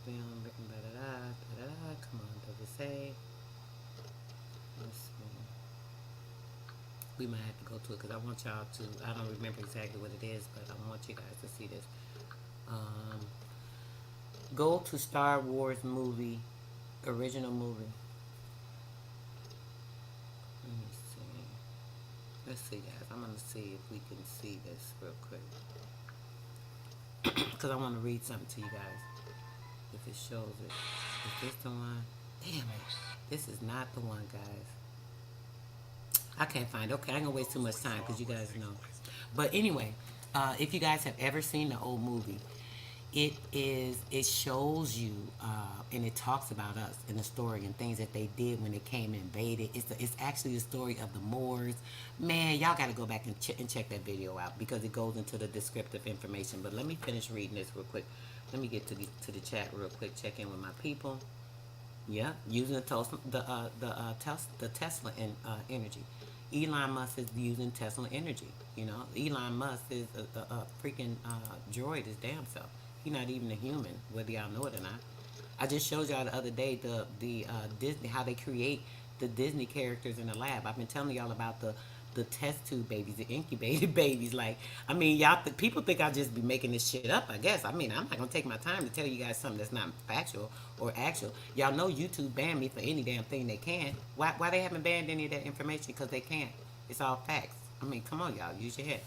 film written by da-da. Come on, does it say? Let's see. We might have to go to it because I want y'all to. I don't remember exactly what it is, but I want you guys to see this. Go to Star Wars movie, original movie. Let me see. Let's see, guys. I'm gonna see if we can see this real quick, because I want to read something to you guys. If it shows it, is this the one? Damn it! This is not the one, guys. I can't find it. Okay, I ain't gonna waste too much time because you guys know. But anyway, if you guys have ever seen the old movie, it shows you and it talks about us in the story and things that they did when they came and invaded. It's actually the story of the Moors. Man, y'all got to go back and check that video out, because it goes into the descriptive information. But let me finish reading this real quick. Let me get to the chat real quick. Check in with my people. Yeah, using the Tesla energy. Elon Musk is using Tesla energy. You know, Elon Musk is a freaking droid, his damn self. He's not even a human, whether y'all know it or not. I just showed y'all the other day the Disney, how they create the Disney characters in the lab. I've been telling y'all about the test tube babies, the incubated babies. Like, I mean, y'all people think I'll just be making this shit up, I guess. I mean, I'm not gonna take my time to tell you guys something that's not factual or actual. Y'all know YouTube banned me for any damn thing they can. Why they haven't banned any of that information? Because they can't. It's all facts. I mean, come on, y'all, use your head.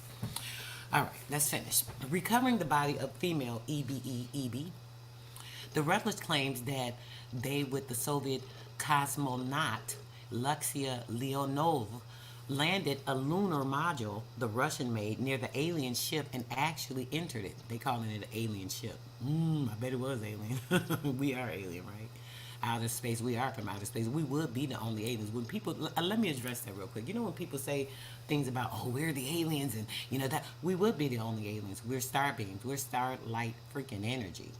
All right, let's finish. Recovering the body of female EB. The Russians claims that they, with the Soviet cosmonaut Luxia Leonov, landed a lunar module the Russian made near the alien ship and actually entered it. They calling it an alien ship. I bet it was alien. We are alien, right? Outer space. We are from outer space. We would be the only aliens. When people, let me address that real quick. You know, when people say things about, oh, we're the aliens, and you know that we would be the only aliens. We're star beings. We're starlight freaking energy.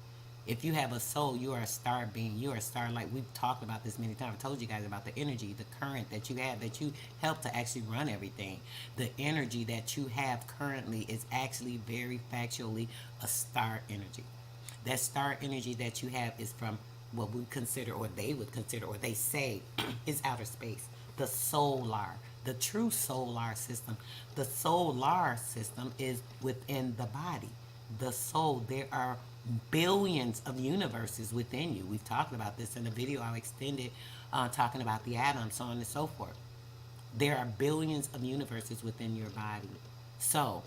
If you have a soul, you are a star being. You are a starlight. We've talked about this many times. I told you guys about the energy, the current that you have, that you help to actually run everything. The energy that you have currently is actually very factually a star energy. That star energy that you have is from what we consider, or they would consider, or they say is outer space. The solar, the true solar system. The solar system is within the body. The soul, there are billions of universes within you. We've talked about this in a video I extended, talking about the atoms, so on and so forth. There are billions of universes within your body. So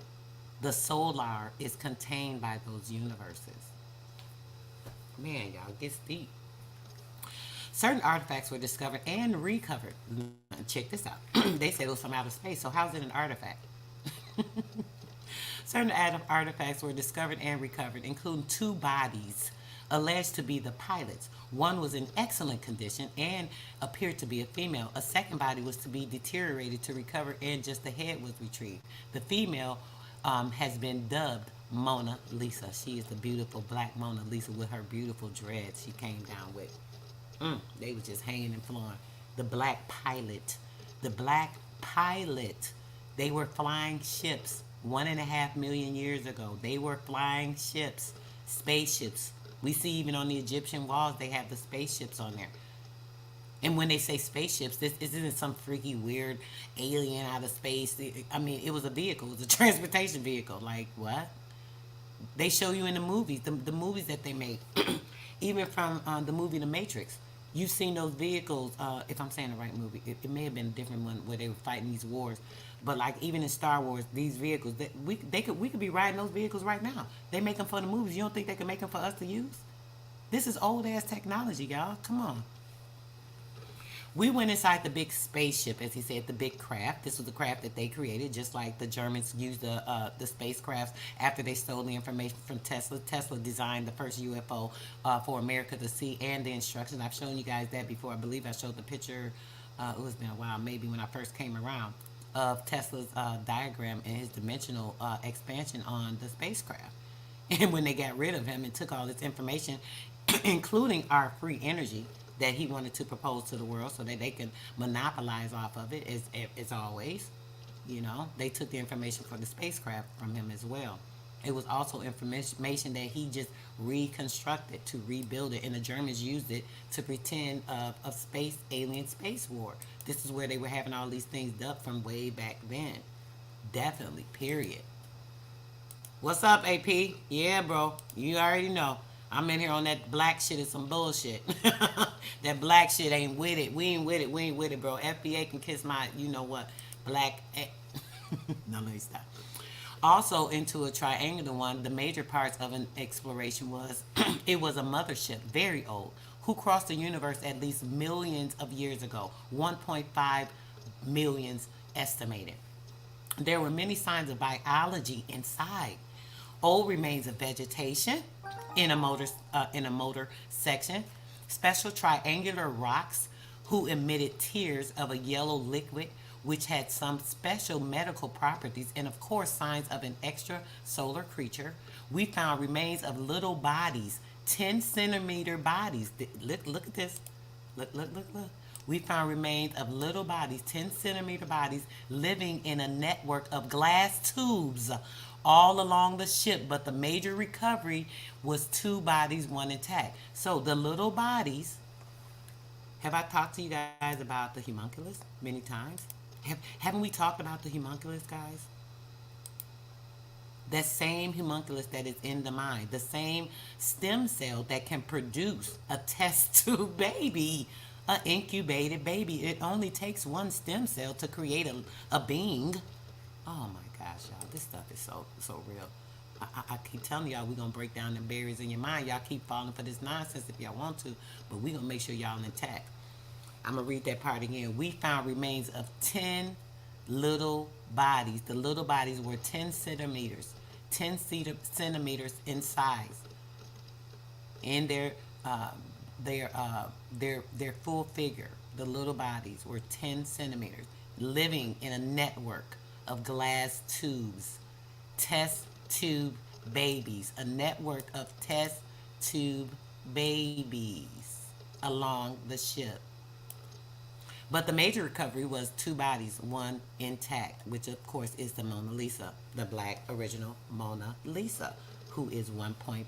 The solar is contained by those universes. Man, y'all, gets deep. Certain artifacts were discovered and recovered. Check this out. They said it was from outer space, so how's it an artifact? Certain artifacts were discovered and recovered, including 2 bodies alleged to be the pilots. One was in excellent condition and appeared to be a female. A second body was to be deteriorated to recover, and just the head was retrieved. The female has been dubbed Mona Lisa. She is the beautiful black Mona Lisa with her beautiful dreads she came down with. They was just hanging and flowing. The black pilot. The black pilot. They were flying ships 1.5 million years ago. They were flying ships, spaceships. We see even on the Egyptian walls, they have the spaceships on there. And when they say spaceships, this isn't some freaky, weird alien out of space. I mean, it was a vehicle. It was a transportation vehicle. Like, what? They show you in the movies, the movies that they made. Even from the movie The Matrix. You've seen those vehicles, if I'm saying the right movie. It may have been a different one where they were fighting these wars. But like even in Star Wars, these vehicles, we could be riding those vehicles right now. They make them for the movies. You don't think they can make them for us to use? This is old ass technology, y'all. Come on. We went inside the big spaceship, as he said, the big craft. This was the craft that they created, just like the Germans used the spacecrafts after they stole the information from Tesla. Tesla designed the first UFO for America to see, and the instructions. I've shown you guys that before. I believe I showed the picture, it was been a while, maybe when I first came around, of Tesla's diagram and his dimensional expansion on the spacecraft. And when they got rid of him and took all this information, including our free energy, that he wanted to propose to the world so that they can monopolize off of it, as always. You know, they took the information for the spacecraft from him as well. It was also information that he just reconstructed to rebuild it, and the Germans used it to pretend of space, alien space war. This is where they were having all these things dubbed from way back then. Definitely, period. What's up, AP? Yeah, bro, you already know. I'm in here on that black shit is some bullshit. That black shit ain't with it. We ain't with it. We ain't with it, bro. FBA can kiss my, you know what, black. No, let me stop. Also, into a triangular one, the major parts of an exploration was it was a mothership, very old, who crossed the universe at least millions of years ago. 1.5 millions estimated. There were many signs of biology inside. Old remains of vegetation in a motor section, special triangular rocks who emitted tears of a yellow liquid which had some special medical properties, and of course signs of an extrasolar creature. We found remains of little bodies, 10-centimeter bodies. Look at this. Look. We found remains of little bodies, 10-centimeter bodies, living in a network of glass tubes all along the ship, but the major recovery was 2 bodies, 1 intact. So the little bodies, have I talked to you guys about the homunculus many times? Haven't we talked about the homunculus, guys? That same homunculus that is in the mind, the same stem cell that can produce a test tube baby, an incubated baby. It only takes 1 stem cell to create a being. Oh my gosh, y'all, this stuff is so real. I keep telling y'all we're going to break down the barriers in your mind. Y'all keep falling for this nonsense if y'all want to, but we're going to make sure y'all intact. I'm going to read that part again. We found remains of 10 little bodies. The little bodies were 10 centimeters in size. In their full figure, the little bodies were 10 centimeters, living in a network of glass tubes, test tube babies, a network of test tube babies along the ship. But the major recovery was 2 bodies, 1 intact, which of course is the Mona Lisa, the black original Mona Lisa, who is 1.5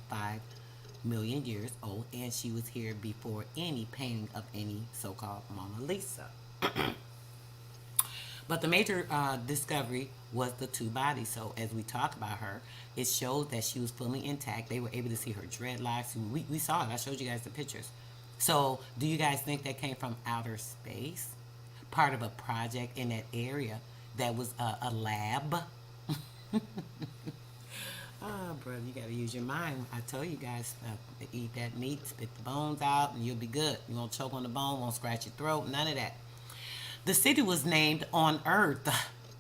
million years old, and she was here before any painting of any so-called Mona Lisa. But the major discovery was the 2 bodies. So as we talk about her, it showed that she was fully intact. They were able to see her dreadlocks. We saw it. I showed you guys the pictures. So do you guys think that came from outer space? Part of a project in that area that was a lab? Oh, brother, you got to use your mind. I told you guys to eat that meat, spit the bones out, and you'll be good. You won't choke on the bone, won't scratch your throat, none of that. The city was named on Earth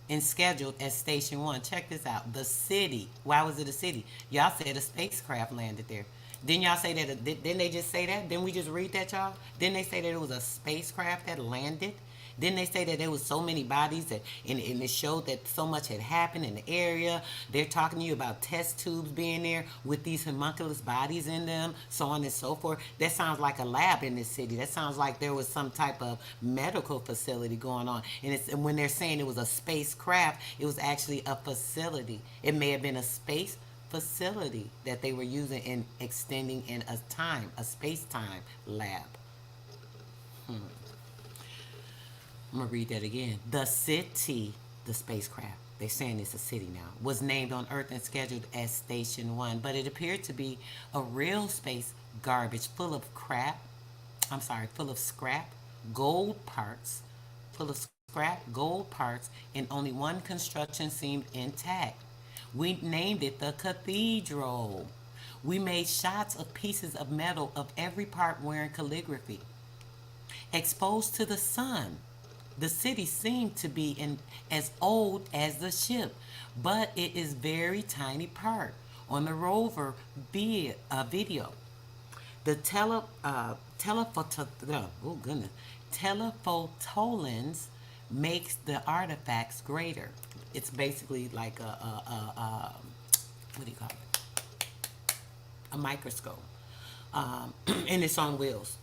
and scheduled as Station 1. Check this out. The city. Why was it a city? Y'all said a spacecraft landed there. Didn't y'all say that? Didn't they just say that? Didn't we just read that, y'all? Didn't they say that it was a spacecraft that landed? Didn't they say that there was so many bodies that, and it showed that so much had happened in the area? They're talking to you about test tubes being there with these homunculus bodies in them, so on and so forth. That sounds like a lab in this city. That sounds like there was some type of medical facility going on. And when they're saying it was a spacecraft, it was actually a facility. It may have been a space facility that they were using in extending in a space-time lab. I'm going to read that again. The city, the spacecraft, they're saying it's a city now, was named on Earth and scheduled as Station 1, but it appeared to be a real space garbage full of full of scrap, gold parts, and only one construction seemed intact. We named it the cathedral. We made shots of pieces of metal of every part wearing calligraphy. Exposed to the sun, the city seemed to be as old as the ship, but it is very tiny part on the rover video. The telephotolens makes the artifacts greater. It's basically like what do you call it? A microscope, and it's on wheels.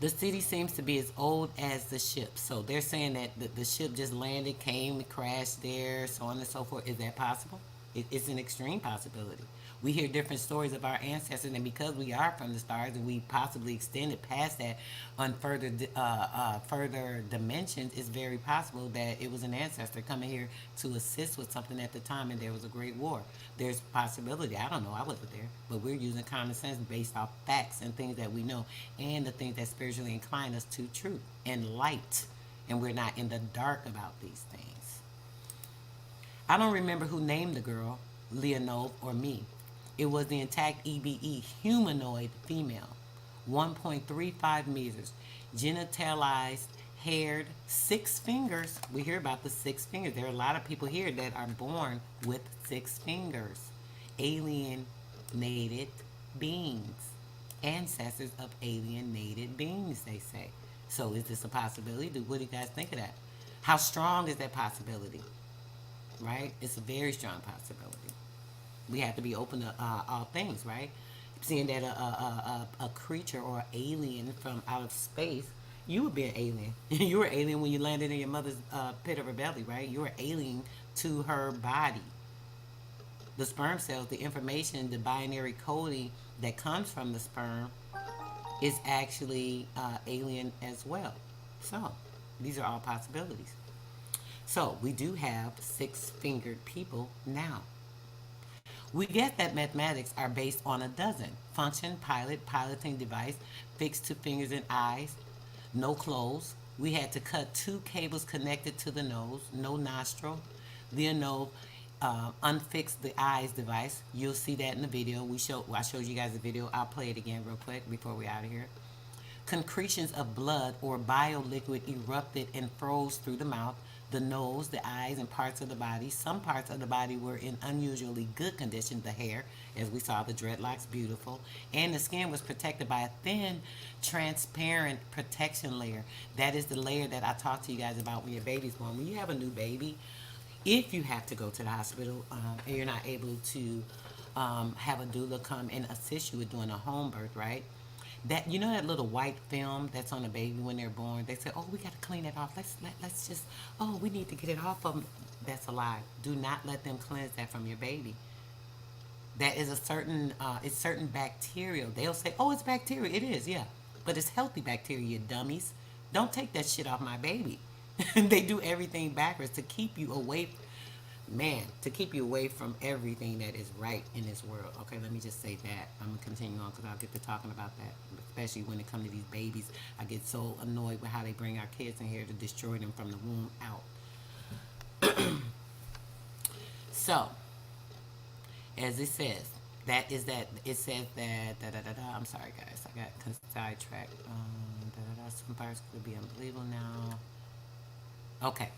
The city seems to be as old as the ship. So they're saying that the ship just landed, came, crashed there, so on and so forth. Is that possible? It's an extreme possibility. We hear different stories of our ancestors, and because we are from the stars and we possibly extended past that on further dimensions, it's very possible that it was an ancestor coming here to assist with something at the time and there was a great war. There's possibility. I don't know. I wasn't there. But we're using common sense based off facts and things that we know and the things that spiritually incline us to truth and light. And we're not in the dark about these things. I don't remember who named the girl, Leonov or me. It was the intact EBE, humanoid female, 1.35 meters, genitalized, haired, 6 fingers. We hear about the 6 fingers. There are a lot of people here that are born with 6 fingers. Alienated beings. Ancestors of alienated beings, they say. So is this a possibility? What do you guys think of that? How strong is that possibility? Right? It's a very strong possibility. We have to be open to all things, right? Seeing that a creature or an alien from out of space, you would be an alien. You were an alien when you landed in your mother's pit of her belly, right? You were alien to her body. The sperm cells, the information, the binary coding that comes from the sperm is actually alien as well. So these are all possibilities. So we do have 6-fingered people now. We get that mathematics are based on a dozen. Function, piloting device, fixed to fingers and eyes, no clothes. We had to cut 2 cables connected to the nose, no nostril. Leonov unfixed the eyes device. You'll see that in the video. I showed you guys the video. I'll play it again real quick before we're out of here. Concretions of blood or bioliquid erupted and froze through the mouth, the nose, the eyes, and parts of the body. Some parts of the body were in unusually good condition. The hair, as we saw, the dreadlocks, beautiful. And the skin was protected by a thin, transparent protection layer. That is the layer that I talked to you guys about when your baby's born. When you have a new baby, if you have to go to the hospital and you're not able to have a doula come and assist you with doing a home birth, right? That, you know, that little white film that's on a baby when they're born, they say, oh, we got to clean it off. Let's just, oh, we need to get it off of them. That's a lie. Do not let them cleanse that from your baby. That is a certain, it's certain bacterial. They'll say, oh, it's bacteria. It is, yeah. But it's healthy bacteria, you dummies. Don't take that shit off my baby. They do everything backwards to keep you away, to keep you away from everything that is right in this world. Okay, let me just say that. I'm going to continue on because I'll get to talking about that. Especially when it comes to these babies. I get so annoyed with how they bring our kids in here to destroy them from the womb out. So, As it says, that is that it says that I'm sorry guys, I got sidetracked. Some parts could be unbelievable now. Okay.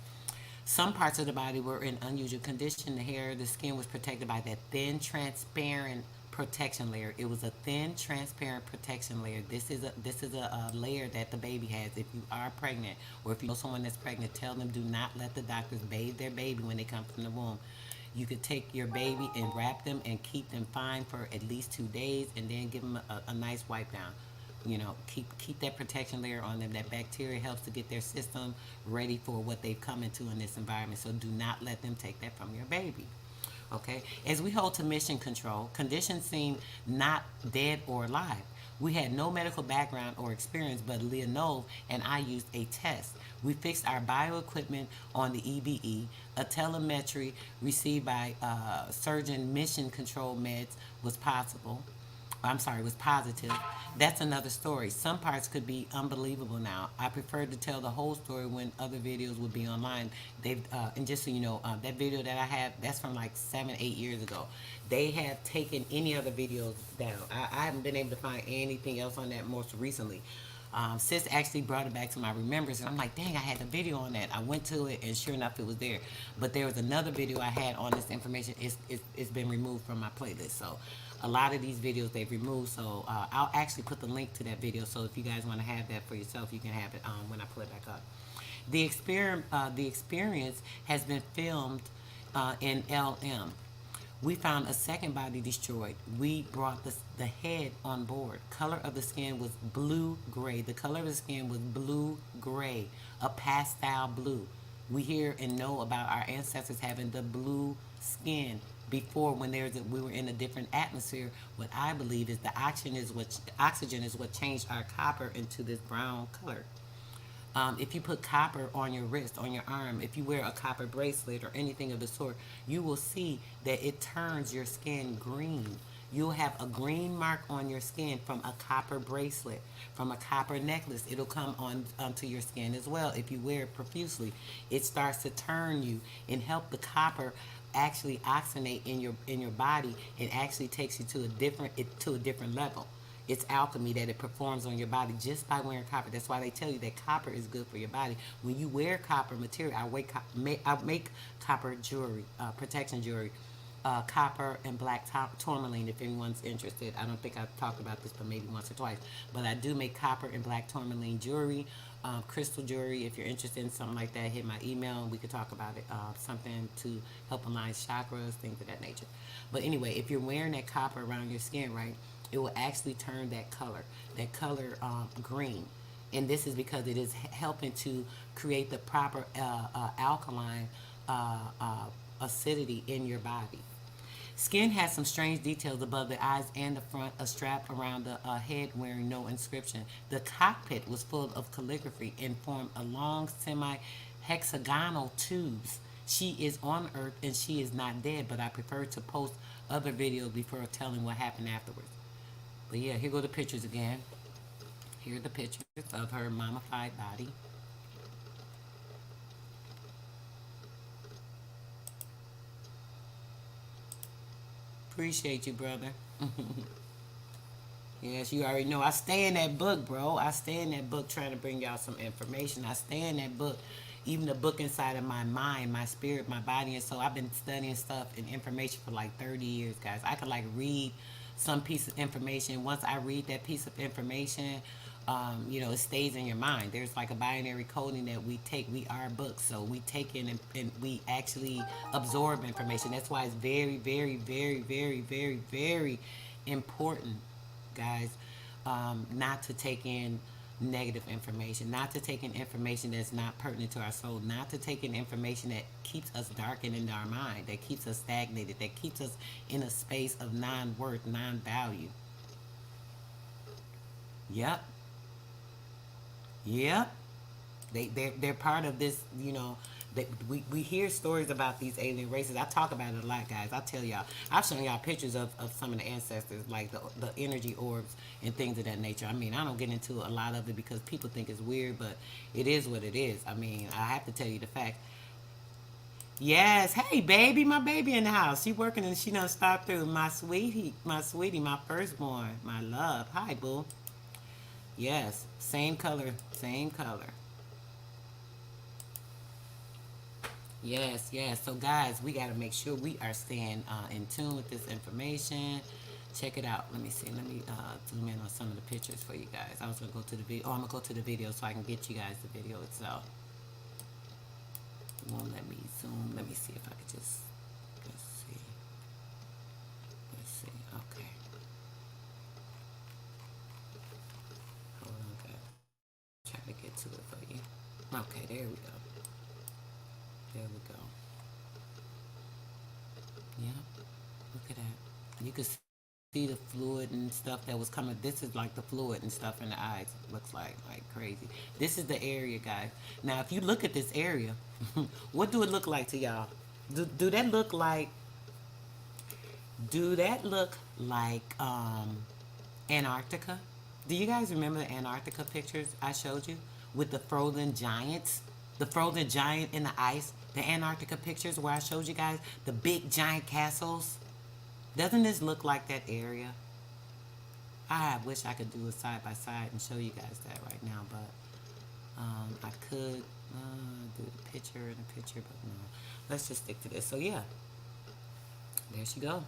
Some parts of the body were in unusual condition. The hair, the skin was protected by that thin, transparent protection layer. It was a thin, transparent protection layer. This is a layer that the baby has. If you are pregnant, or if you know someone that's pregnant, tell them do not let the doctors bathe their baby when they come from the womb. You could take your baby and wrap them and keep them fine for at least 2 days, and then give them a nice wipe down. You know, keep that protection layer on them. That bacteria helps to get their system ready for what they've come into in this environment. So do not let them take that from your baby. Okay? As we hold to mission control, conditions seem not dead or alive. We had no medical background or experience, but Leonov and I used a test. We fixed our bioequipment on the EBE. A telemetry received by surgeon mission control meds was possible. Was positive. That's another story. Some parts could be unbelievable now. I prefer to tell the whole story when other videos would be online. They've and just so you know, that video that I have, that's from like 7-8 years ago. They have taken any other videos down. I haven't been able to find anything else on that most recently. Sis actually brought it back to my remembrance, and I'm like, dang, I had a video on that. I went to it, and sure enough, it was there. But there was another video I had on this information. It's been removed from my playlist. So a lot of these videos they've removed. So I'll actually put the link to that video. So if you guys want to have that for yourself, you can have it when I pull it back up. The experience has been filmed in LM. We found a second body destroyed. We brought the head on board. Color of the skin was blue-gray. The color of the skin was blue-gray, a pastel blue. We hear and know about our ancestors having the blue skin before, when we were in a different atmosphere. What I believe is the oxygen is what changed our copper into this brown color. If you put copper on your wrist, on your arm, if you wear a copper bracelet or anything of the sort, you will see that it turns your skin green. You'll have a green mark on your skin from a copper bracelet, from a copper necklace. It'll come onto your skin as well. If you wear it profusely, it starts to turn you and help the copper actually oxygenate in your body, and actually takes you to a different level. It's alchemy that it performs on your body just by wearing copper. That's why they tell you that copper is good for your body. When you wear copper material, I make copper jewelry, protection jewelry, copper and black tourmaline, if anyone's interested. I don't think I've talked about this, but maybe once or twice. But I do make copper and black tourmaline jewelry, crystal jewelry. If you're interested in something like that, hit my email and we could talk about it. Something to help align chakras, things of that nature. But anyway, if you're wearing that copper around your skin, right, it will actually turn that color green. And this is because it is helping to create the proper alkaline acidity in your body. Skin has some strange details above the eyes and the front, a strap around the head wearing no inscription. The cockpit was full of calligraphy and formed a long semi-hexagonal tubes. She is on Earth and she is not dead, but I prefer to post other videos before telling what happened afterwards. But yeah, here go the pictures again. Here are the pictures of her mummified body. Appreciate you, brother. Yes, you already know. I stay in that book, bro. I stay in that book trying to bring y'all some information. I stay in that book, even the book inside of my mind, my spirit, my body. And so I've been studying stuff and information for like 30 years, guys. I could like read some piece of information. Once I read that piece of information, it stays in your mind. There's like a binary coding that we take. We are books, so we take in and we actually absorb information. That's why it's very, very, very, very, very, very important, guys, not to take in negative information, not to take in information that's not pertinent to our soul, not to take in information that keeps us darkened in our mind, that keeps us stagnated, that keeps us in a space of non-worth, non-value. Yep. They're part of this, we hear stories about these alien races. I talk about it a lot, guys. I tell y'all. I've shown y'all pictures of some of the ancestors, like the energy orbs and things of that nature. I mean, I don't get into a lot of it because people think it's weird, but it is what it is. I mean, I have to tell you the fact. Yes. Hey, baby, my baby in the house. She working and she done stopped through. My sweetie, my firstborn, my love. Hi, boo. Yes. Same color. Same color. Yes, yes. So, guys, we got to make sure we are staying in tune with this information. Check it out. Let me see. Let me zoom in on some of the pictures for you guys. I was going to go to the video. Oh, I'm going to go to the video so I can get you guys the video itself. It won't let me zoom. Let me see if I could just, let's see. Let's see. Okay. Hold on, guys. Try to get to it for you. Okay, there we go. There we go. Yep. Look at that. You can see the fluid and stuff that was coming. This is like the fluid and stuff in the eyes. Looks like crazy. This is the area, guys. Now, if you look at this area, what do it look like to y'all? Do that look like? Do that look like Antarctica? Do you guys remember the Antarctica pictures I showed you with the frozen giants? The frozen giant in the ice? The Antarctica pictures where I showed you guys the big giant castles? Doesn't this look like that area? I wish I could do it side by side and show you guys that right now, but I could do the picture and the picture, but no. Let's just stick to this. So yeah, there she go.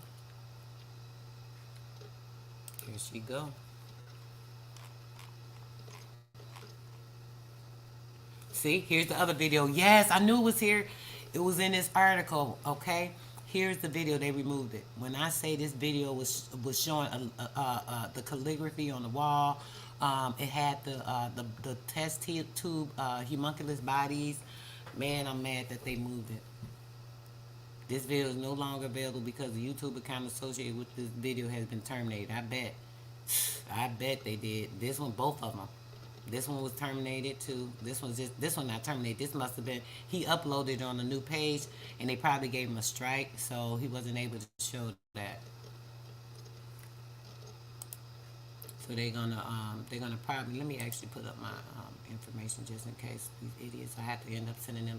Here she go. See, here's the other video. Yes, I knew it was here. It was in this article, okay? Here's the video. They removed it. When I say this video was showing the calligraphy on the wall, it had the test tube homunculus bodies. Man, I'm mad that they moved it. This video is no longer available because the YouTube account associated with this video has been terminated. I bet they did. This one, both of them. This one was terminated too. This one not terminated. This must have been, he uploaded on a new page and they probably gave him a strike, so he wasn't able to show that. So they're gonna probably, let me actually put up my information just in case these idiots, I have to end up sending them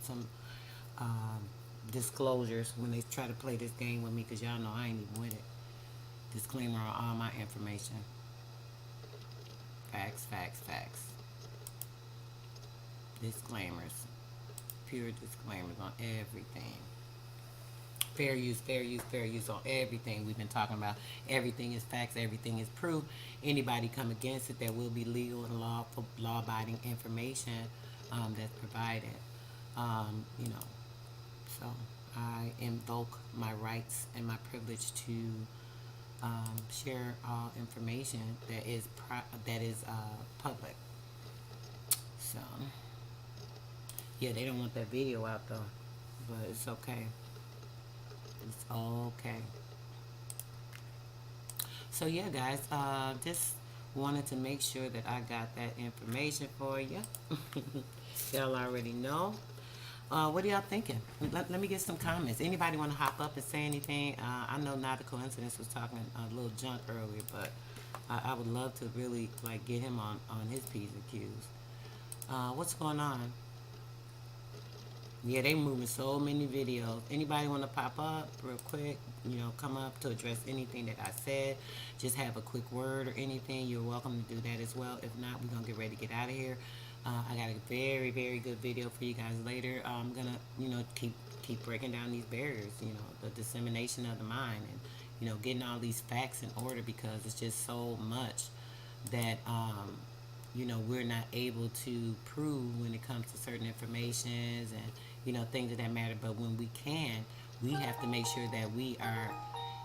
some disclosures when they try to play this game with me, because y'all know I ain't even with it. Disclaimer on all my information. Facts, facts, facts. Disclaimers. Pure disclaimers on everything. Fair use, fair use, fair use on everything we've been talking about. Everything is facts, everything is proof. Anybody come against it, there will be legal and law-abiding information that's provided. You know, so I invoke my rights and my privilege to share all information that is public. So yeah, they don't want that video out though, but it's okay. It's okay. So yeah, guys, just wanted to make sure that I got that information for you. Y'all already know. What are y'all thinking? Let me get some comments. Anybody want to hop up and say anything? I know Not a Coincidence was talking a little junk earlier, but I would love to really get him on his P's and Q's. What's going on? Yeah, they moving so many videos. Anybody want to pop up real quick? You know, come up to address anything that I said. Just have a quick word or anything. You're welcome to do that as well. If not, we're going to get ready to get out of here. I got a very, very good video for you guys later. I'm going to, you know, keep breaking down these barriers, you know, the dissemination of the mind and, you know, getting all these facts in order, because it's just so much that, you know, we're not able to prove when it comes to certain informations and, you know, things of that matter. But when we can, we have to make sure that we are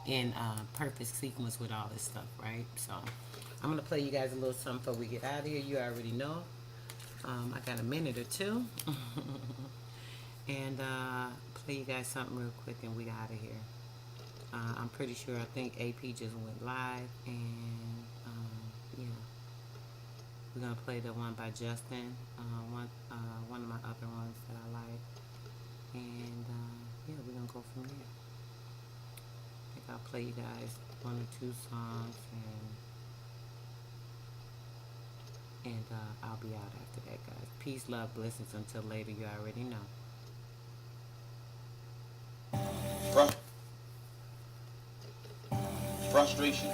in perfect sequence with all this stuff, right? So I'm going to play you guys a little something before we get out of here. You already know. I got a minute or two. And play you guys something real quick and we out of here. I'm pretty sure, I think AP just went live, and yeah, we're gonna play the one by Justin, one of my other ones that I like, and yeah, we're gonna go from there. I think I'll play you guys one or two songs, and I'll be out after that, guys. Peace, love, blessings. Until later, you already know. frustration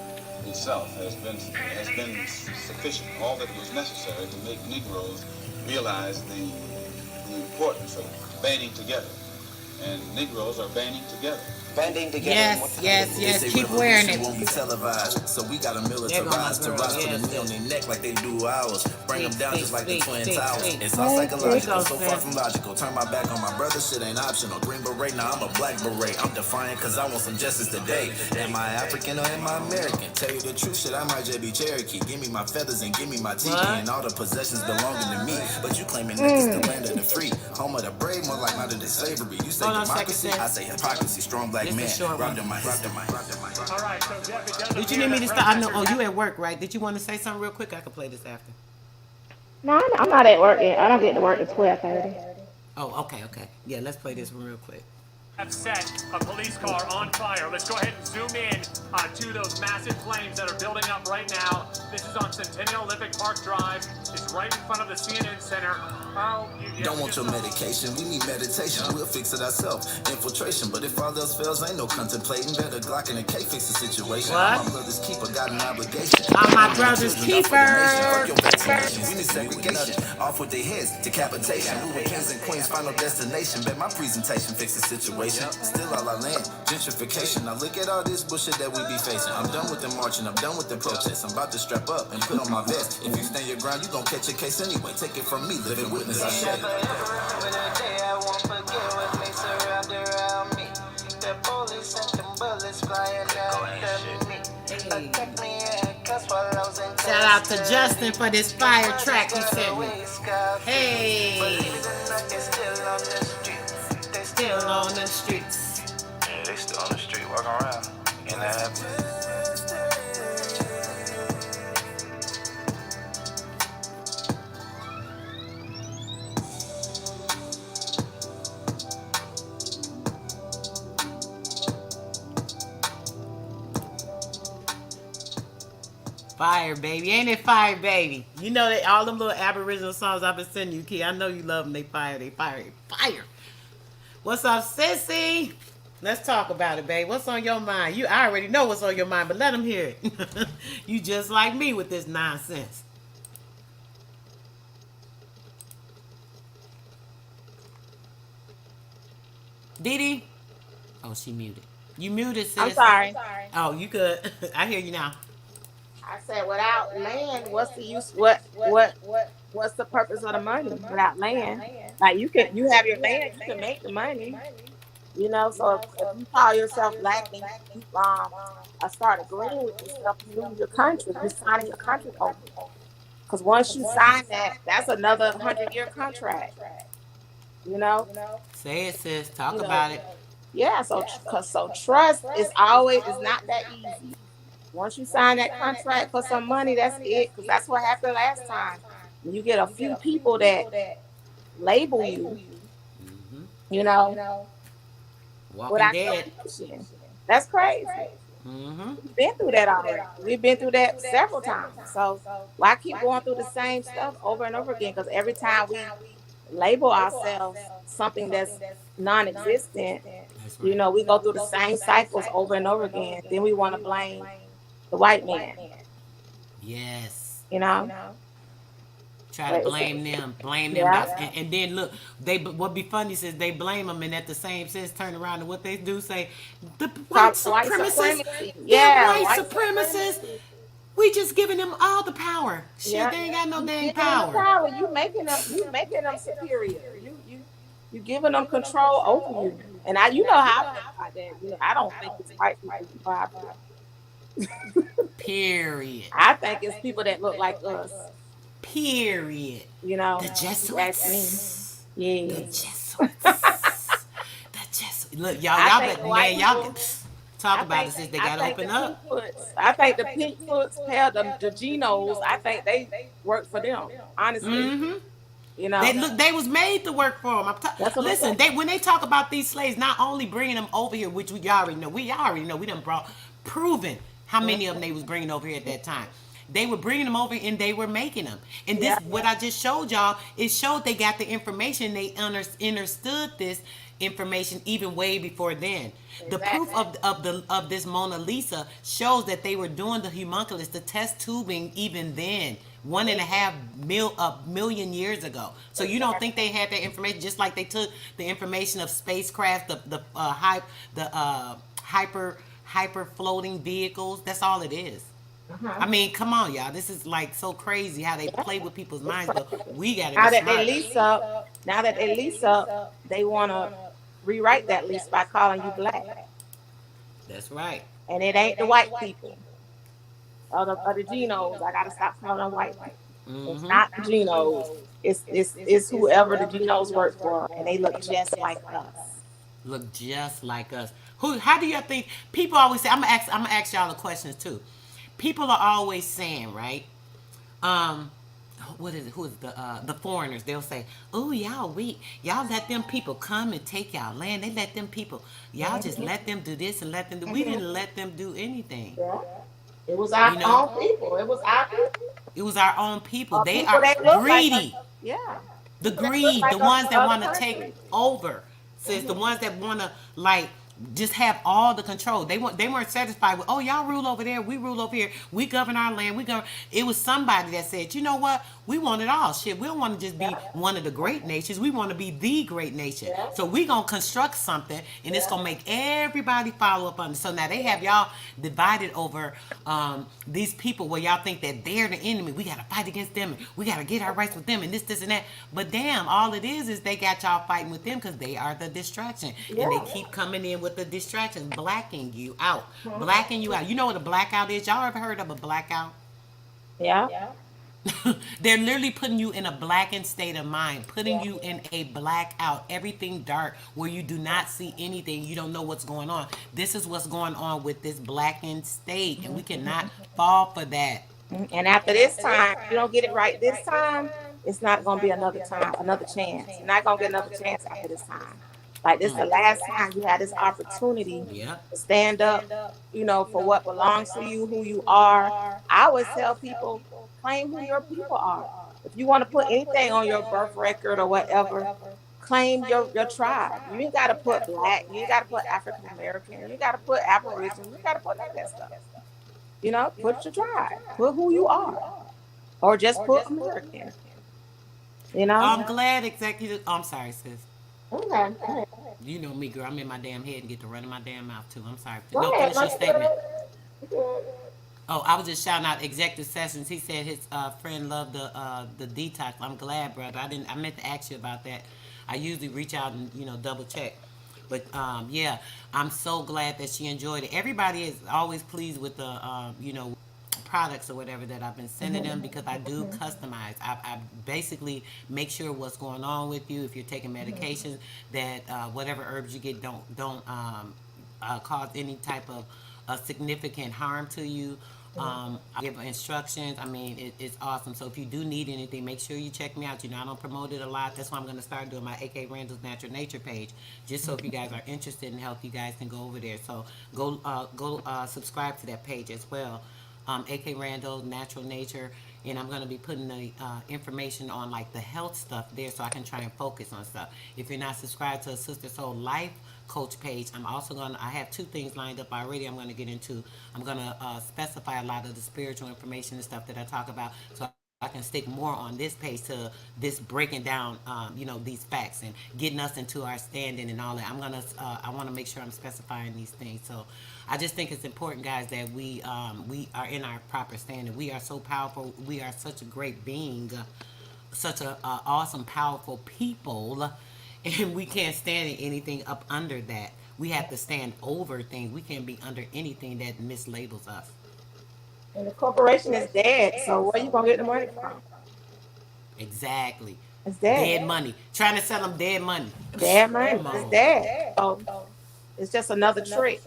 itself has been sufficient, all that was necessary to make Negroes realize the importance of banding together. And Negroes are banding together. Banding together. Yes. Keep wearing it. Won't be televised, so we gotta militarize to rise to the knee on their neck like they do ours. Bring them down just like the Twin Towers. It's all psychological, so far from logical. Turn my back on my brother, shit ain't optional. Green beret, now I'm a black beret. I'm defiant cause I want some justice today. Am I African or am I American? Tell you the truth, shit, I might just be Cherokee. Give me my feathers and give me my teeth and all the possessions belonging to me. But you claiming that it's the land of the free, home of the brave, more like not of the slavery. You say democracy, I say hypocrisy. Strong black man. Robbed my. All right, so Jeff, it does Did you need me to start? I know. Oh, you at work, right? Did you want to say something real quick? I can play this after. No, I'm not at work yet. I don't get to work at 12:30. Oh, okay. Yeah, let's play this one real quick. have set a police car on fire. Let's go ahead and zoom in to those massive flames that are building up right now. This is on Centennial Olympic Park Drive. It's right in front of the CNN Center. Don't want your medication, we need meditation. We'll fix it ourselves. Infiltration, but if all else fails, ain't no contemplating. Better Glock and a K fix the situation. What? I'm my brother's keeper, got an obligation. I'm my brother's keeper. Fuck your vaccination. We need segregation. Off with their heads, decapitation. Moving kings and queens, final destination. Bet my presentation fix the situation. Still all our land, gentrification. Now look at all this bullshit that we be facing. I'm done with the marching, I'm done with the protests. I'm about to strap up and put on my vest. If you stand your ground, you gon' catch a case anyway. Take it from me, living witness, I share. Shout out to Justin for this fire track he sent me. Hey. They still on the streets. Yeah, they still on the street walking around. Ain't that happy? Fire, baby. Ain't it fire, baby? You know that all them little Aboriginal songs I've been sending you, Key. I know you love them. They fire, they fire, they fire. What's up, sissy? Let's talk about it, babe. What's on your mind? I already know what's on your mind, but let them hear it. You just like me with this nonsense. Didi? Oh, she muted. You muted, sis. I'm sorry. Oh, you good. I hear you now. I said, without land, what's the use? What's the purpose of the money without land? Like you have your land, you can make the money. You know, so if you call yourself black and you start agreeing with yourself, you lose your country. You're signing your country over. Because once you sign that, that's another 100-year contract. You know. Say it, sis. Talk about it. Yeah. So trust is not that easy. Once you sign that contract for some money, that's it. Because that's what happened last time. You get a few people that label you, you know, Walking dead. That's crazy. Mm-hmm. We've been through that already. We've been through that several times. So why keep going through the same stuff over and over again? Because every time we label ourselves something that's non-existent, you know, we go through the same cycles over and over again. Then we want to blame the white man. Yes. You know? Try to blame them. Yeah. And then look, what be funny is they blame them, and at the same sense turn around and what they do say, the white supremacists, white supremacists, we just giving them all the power. Shit, they ain't got no dang power. You making them superior. You giving them control over you. And you know how I don't think it's white people. Period. I think it's people that look like us. Period. You know, the Jesuits. Yeah. The Jesuits. The Jesuits. Look, y'all talk about it since they got to open up. I think the Pink-Foots, the Genos, I think they work for them. Honestly. Mm-hmm. You know, they was made to work for them. Listen, when they talk about these slaves, not only bringing them over here, which we already know, we done proven how many of them they was bringing over here at that time. They were bringing them over and they were making them. And this, what I just showed y'all, it showed they got the information. They understood this information even way before then. The proof of this Mona Lisa shows that they were doing the homunculus, the test tubing, even then, 1.5 million years ago. So you don't think they had that information? Just like they took the information of spacecraft, the hyper floating vehicles. That's all it is. I mean, come on, y'all. This is like so crazy how they play with people's minds. But we got to. Now that they lease up, they want to rewrite that lease by calling you black. That's right. And it ain't the white people or the genos. I gotta stop calling them white people. It's not the genos. It's whoever the genos work for, and they look just like us. Look just like us. How do you think people always say? I'm gonna ask y'all the questions too. People are always saying, right? What is it? Who is the foreigners? They'll say, "Oh, y'all weak. Y'all let them people come and take y'all land. They let them people. Y'all just let them do this and let them do." We didn't let them do anything. Yeah. It was our own people. It was our people. It was our own people. They people are greedy. The People greed. like The ones that want to countries. take over. Says the ones that want to like just have all the control. They weren't satisfied with, oh, y'all rule over there, we rule over here, we govern our land, we govern. It was somebody that said, you know what, we want it all. Shit, we don't want to just be one of the great nations, we want to be the great nation. So we gonna construct something, and it's gonna make everybody follow up on it. So now they have y'all divided over these people where y'all think that they're the enemy. We gotta fight against them, and we gotta get our rights with them, and this and that. But damn, all it is they got y'all fighting with them because they are the distraction, and they keep coming in with the distractions, blacking you out. Blacking you out. You know what a blackout is? Y'all ever heard of a blackout? Yeah. They're literally putting you in a blackened state of mind, putting you in a blackout, everything dark, where you do not see anything, you don't know what's going on. This is what's going on with this blackened state, and we cannot fall for that. And after this time, if you don't get it right this time, it's not going to be another time, another chance. You're not going to get another chance after this time. Like, this is the last time you had this opportunity to stand up, for what belongs to you, who you are. I always tell people, claim who your people are. If you want to put anything on your birth record or whatever, claim your tribe. You ain't got to put black. You ain't got to put African American. You ain't got to put Aboriginal. You ain't got to put none of that stuff. Put your tribe. Put who you are. Or just put American. I'm glad executive. I'm sorry, sis. Okay. You know me, girl. I'm in my damn head and get to run in my damn mouth too. I'm sorry. No, finish your statement. Oh, I was just shouting out executive sessions. He said his friend loved the detox. I'm glad, brother. I meant to ask you about that. I usually reach out and double check. But yeah, I'm so glad that she enjoyed it. Everybody is always pleased with the products or whatever that I've been sending them, because I do customize. I basically make sure what's going on with you. If you're taking medications, that whatever herbs you get don't cause any type of significant harm to you. I give instructions. I mean, it's awesome. So if you do need anything, make sure you check me out. I don't promote it a lot. That's why I'm going to start doing my AK Randall's Natural Nature page, just so if you guys are interested in health, you guys can go over there. So go subscribe to that page as well. AK Randall, Natural Nature, and I'm going to be putting the information on like the health stuff there, so I can try and focus on stuff. If you're not subscribed to a Sister Soul Life Coach page, I have two things lined up already I'm going to get into. I'm going to specify a lot of the spiritual information and stuff that I talk about, so I can stick more on this page to this breaking down, these facts and getting us into our standing and all that. I want to make sure I'm specifying these things. So I just think it's important, guys, that we are in our proper standing. We are so powerful. We are such a great being, such a awesome, powerful people, and we can't stand anything up under that. We have to stand over things. We can't be under anything that mislabels us. And the corporation is dead, so where you gonna get the money from? Exactly. It's dead. Dead money. Trying to sell them dead money. Dead money. It's dead. So it's just another trick.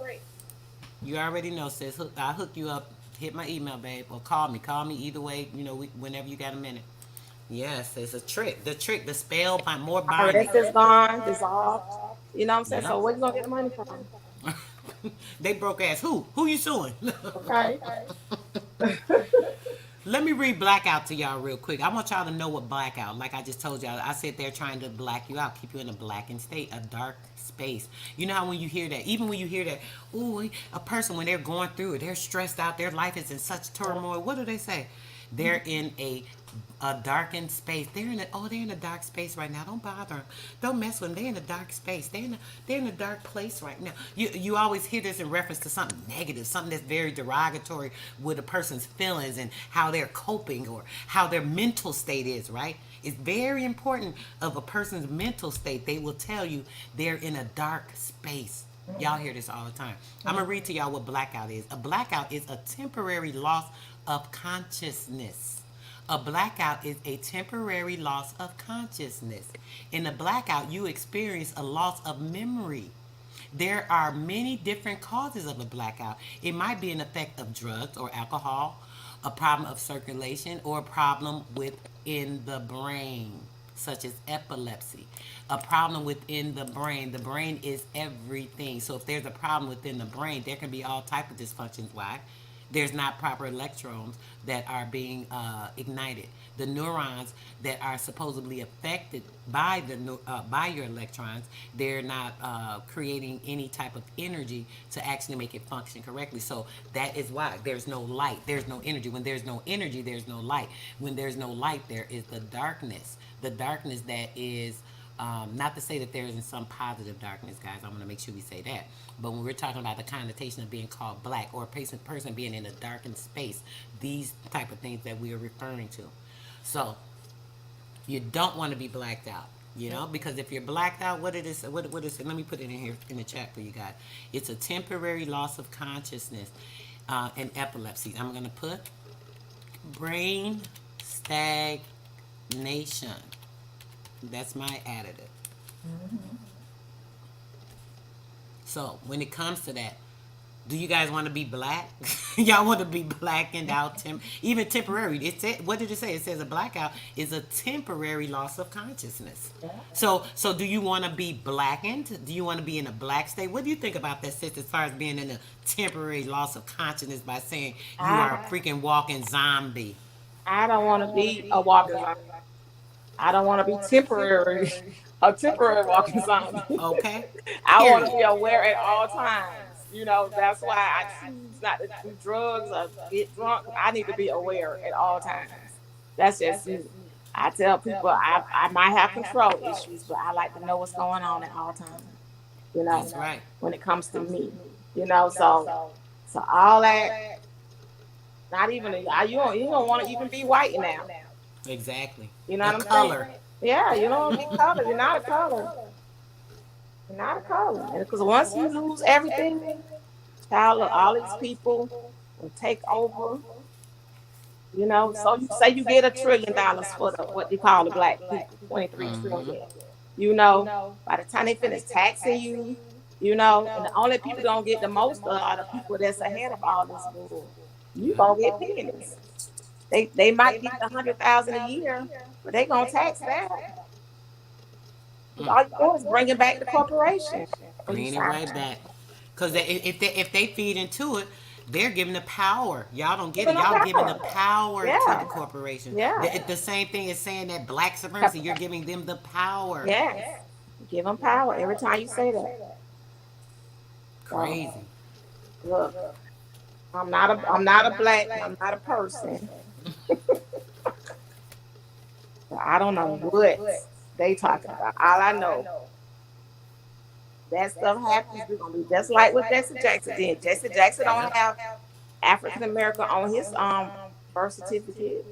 You already know, sis. I'll hook you up. Hit my email, babe, or call me. Call me either way. Whenever you got a minute. Yes, it's a trick. The trick, the spell, by more binding. Rest is gone, dissolved. You know what I'm saying? So where you gonna get the money from? They broke ass. Who you suing? Okay. Let me read blackout to y'all real quick. I want y'all to know what blackout, like I just told y'all, I said they're trying to black you out, keep you in a blackened state, a dark space. You know how when you hear that, even when you hear that, ooh, a person, when they're going through it, they're stressed out, their life is in such turmoil, what do they say? They're in a darkened space. They're in a dark space right now. Don't bother them. Don't mess with them. They're in a dark space. They're in a dark place right now. You always hear this in reference to something negative, something that's very derogatory with a person's feelings and how they're coping or how their mental state is, right? It's very important of a person's mental state. They will tell you they're in a dark space. Y'all hear this all the time. I'm going to read to y'all what blackout is. A blackout is a temporary loss of consciousness. A blackout is a temporary loss of consciousness. In a blackout, you experience a loss of memory. There are many different causes of a blackout. It might be an effect of drugs or alcohol, a problem of circulation, or a problem within the brain, such as epilepsy. A problem within the brain. The brain is everything. So if there's a problem within the brain, there can be all type of dysfunctions. Why? There's not proper electrons that are being ignited. The neurons that are supposedly affected by by your electrons, they're not creating any type of energy to actually make it function correctly. So that is why there's no light, there's no energy. When there's no energy, there's no light. When there's no light, there is the darkness. The darkness that is not to say that there isn't some positive darkness, guys. I'm going to make sure we say that. But when we're talking about the connotation of being called black or a person being in a darkened space, these type of things that we are referring to. So you don't want to be blacked out, you know, because if you're blacked out, what is it? Let me put it in here in the chat for you guys. It's a temporary loss of consciousness and epilepsy. I'm going to put brain stagnation. That's my additive. So when it comes to that, do you guys want to be black? Y'all want to be blackened out, even temporary? What did it say? It says a blackout is a temporary loss of consciousness. So do you want to be blackened? Do you want to be in a black state? What do you think about that, sis, as far as being in a temporary loss of consciousness by saying you are a freaking walking zombie? I don't want to be a walking zombie. I don't want to be temporary, a temporary walking zombie. Okay. I want to be aware at all times. You know, that's why I choose not to do drugs or get drunk. I need to be aware at all times. That's just me. I tell people I might have control issues, but I like to know what's going on at all times. You know, that's right. When it comes to me, you know, so all that. Not even you don't want to even be white now. Exactly. You know what I'm color. saying? Yeah, you don't be colored. You're not a color. You're not a color. And because once you lose everything, child, all these people will take over. You know, so you say you get $1 trillion for what you call the black people, 23 trillion. You know, by the time they finish taxing you, you know, and the only people gonna get the most are the people that's ahead of all this bull. You gonna get pennies. They might get 100,000 a year, but they gonna tax that. All you do is bring it back to corporation. Bring it right back. Because if they feed into it, they're giving the power. Y'all don't get it. Y'all giving the power to the corporation. Yeah. The same thing as saying that black supremacy, you're giving them the power. Yes. Give them power every time you say that. Crazy. Look, I'm not a black, I'm not a person. I don't know what they talking about. All I know, that stuff happens. We're gonna be just like what Jesse Jackson did. Jesse Jackson don't have African American on his birth certificate.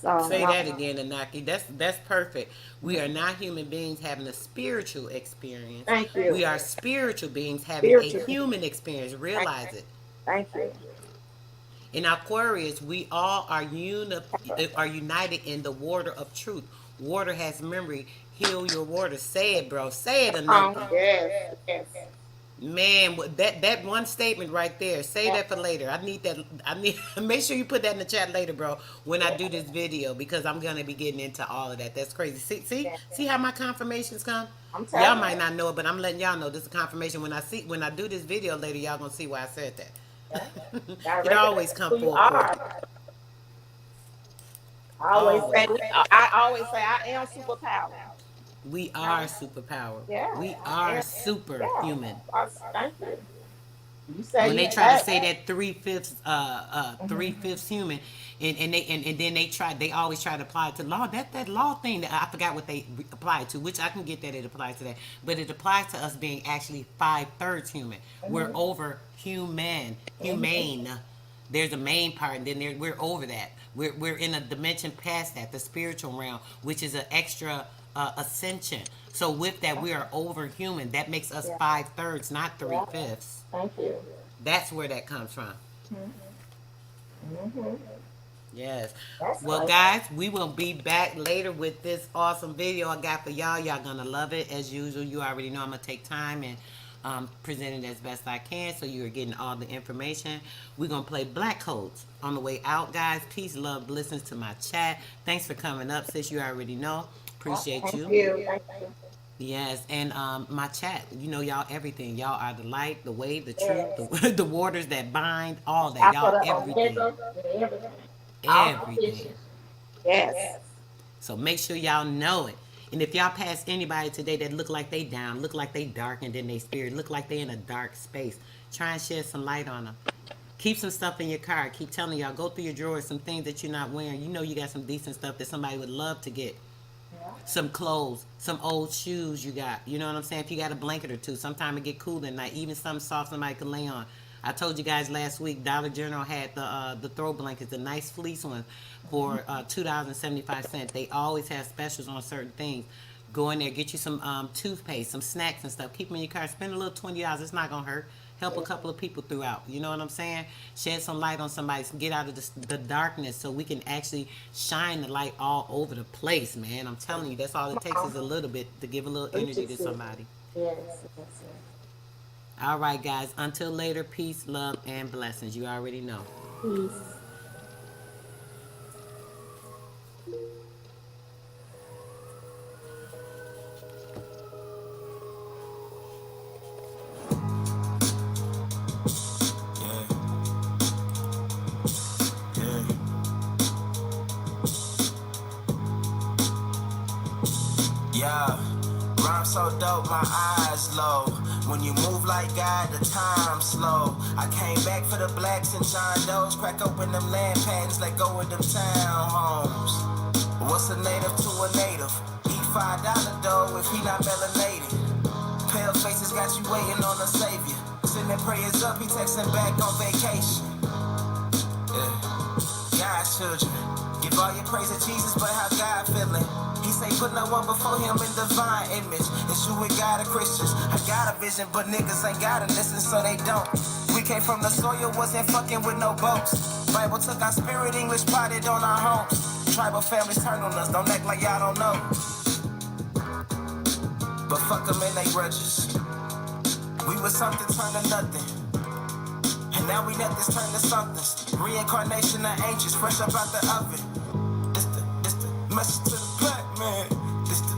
So, say that again, Anaki. That's perfect. We are not human beings having a spiritual experience. Thank you. We are spiritual beings having a human experience. Realize it. Thank you. In Aquarius, we all are united in the water of truth. Water has memory. Heal your water. Say it, bro. Say it, Anaki. Yes. Man, that one statement right there. Say that for later. I need that. Make sure you put that in the chat later, bro. When I do this video, because I'm gonna be getting into all of that. That's crazy. See how my confirmations come. Y'all might not know it, but I'm letting y'all know this is confirmation. When I do this video later, y'all gonna see why I said that. It always come who you full court. are. I always say I am superpower. We are superpower. Yeah, We I are am. Yeah, superhuman. thank you. You say When you they try to that. say that 3/5 3/5 human, and then they always try to apply it to law. That law thing that I forgot what they apply it to, which I can get that it applies to that, but it applies to us being actually 5/3 human. We're over humane. There's a main part, and then we're over that. We're in a dimension past that, the spiritual realm, which is an extra ascension. So with that, we are over human. That makes us 5/3, not 3/5. Thank you. That's where that comes from. Mm-hmm. Yes. That's Well, nice. guys, we will be back later with this awesome video I got for y'all. Y'all gonna love it as usual. You already know I'm gonna take time and present it as best I can, so you're getting all the information. We're gonna play Black Codes on the way out, guys. Peace, love, blessings to my chat. Thanks for coming up, sis. You already know. Appreciate Thank you. you. Thank you. Yes, and my chat, you know, y'all everything. Y'all are the light, the way, the Yes. truth, the waters that bind, all that. I Y'all put up everything. everything. All the Everything. pictures. Yes. So make sure y'all know it. And if y'all pass anybody today that look like they down, look like they darkened in their spirit, look like they in a dark space, try and shed some light on them. Keep some stuff in your car. Keep telling y'all, go through your drawers, some things that you're not wearing. You know you got some decent stuff that somebody would love to get. Some clothes, some old shoes you got. You know what I'm saying? If you got a blanket or two, sometimes it get cool at night. Even something soft somebody can lay on. I told you guys last week, Dollar General had the throw blankets, the nice fleece ones, for $2.75. They always have specials on certain things. Go in there, get you some toothpaste, some snacks and stuff. Keep them in your car. Spend a little $20. It's not gonna hurt. Help a couple of people throughout. You know what I'm saying? Shed some light on somebody. Get out of the darkness so we can actually shine the light all over the place, man. I'm telling you, that's all it takes is a little bit to give a little energy to somebody. Yes. All right, guys. Until later, peace, love, and blessings. You already know. Peace. Yeah, rhyme so dope, my eyes low. When you move like God, the time slow. I came back for the blacks and John Doe's. Crack open them land patents, let go of them townhomes. What's a native to a native? Eat $5 dough if he not melanated. Pale faces got you waiting on a savior. Sending prayers up, he texting back on vacation. Yeah, God's children. Give all your praise to Jesus, but how God feeling? He say put no one before him in divine image. It's you with God and Christians. I got a vision, but niggas ain't gotta listen, so they don't. We came from the soil, wasn't fucking with no boats. Bible took our spirit, English potted on our homes. Tribal families turn on us, don't act like y'all don't know. But fuck them and they grudges. We was something turned to nothing. And now we let this turn to something. Reincarnation of ancients, fresh up out the oven. This the message to the black man. This the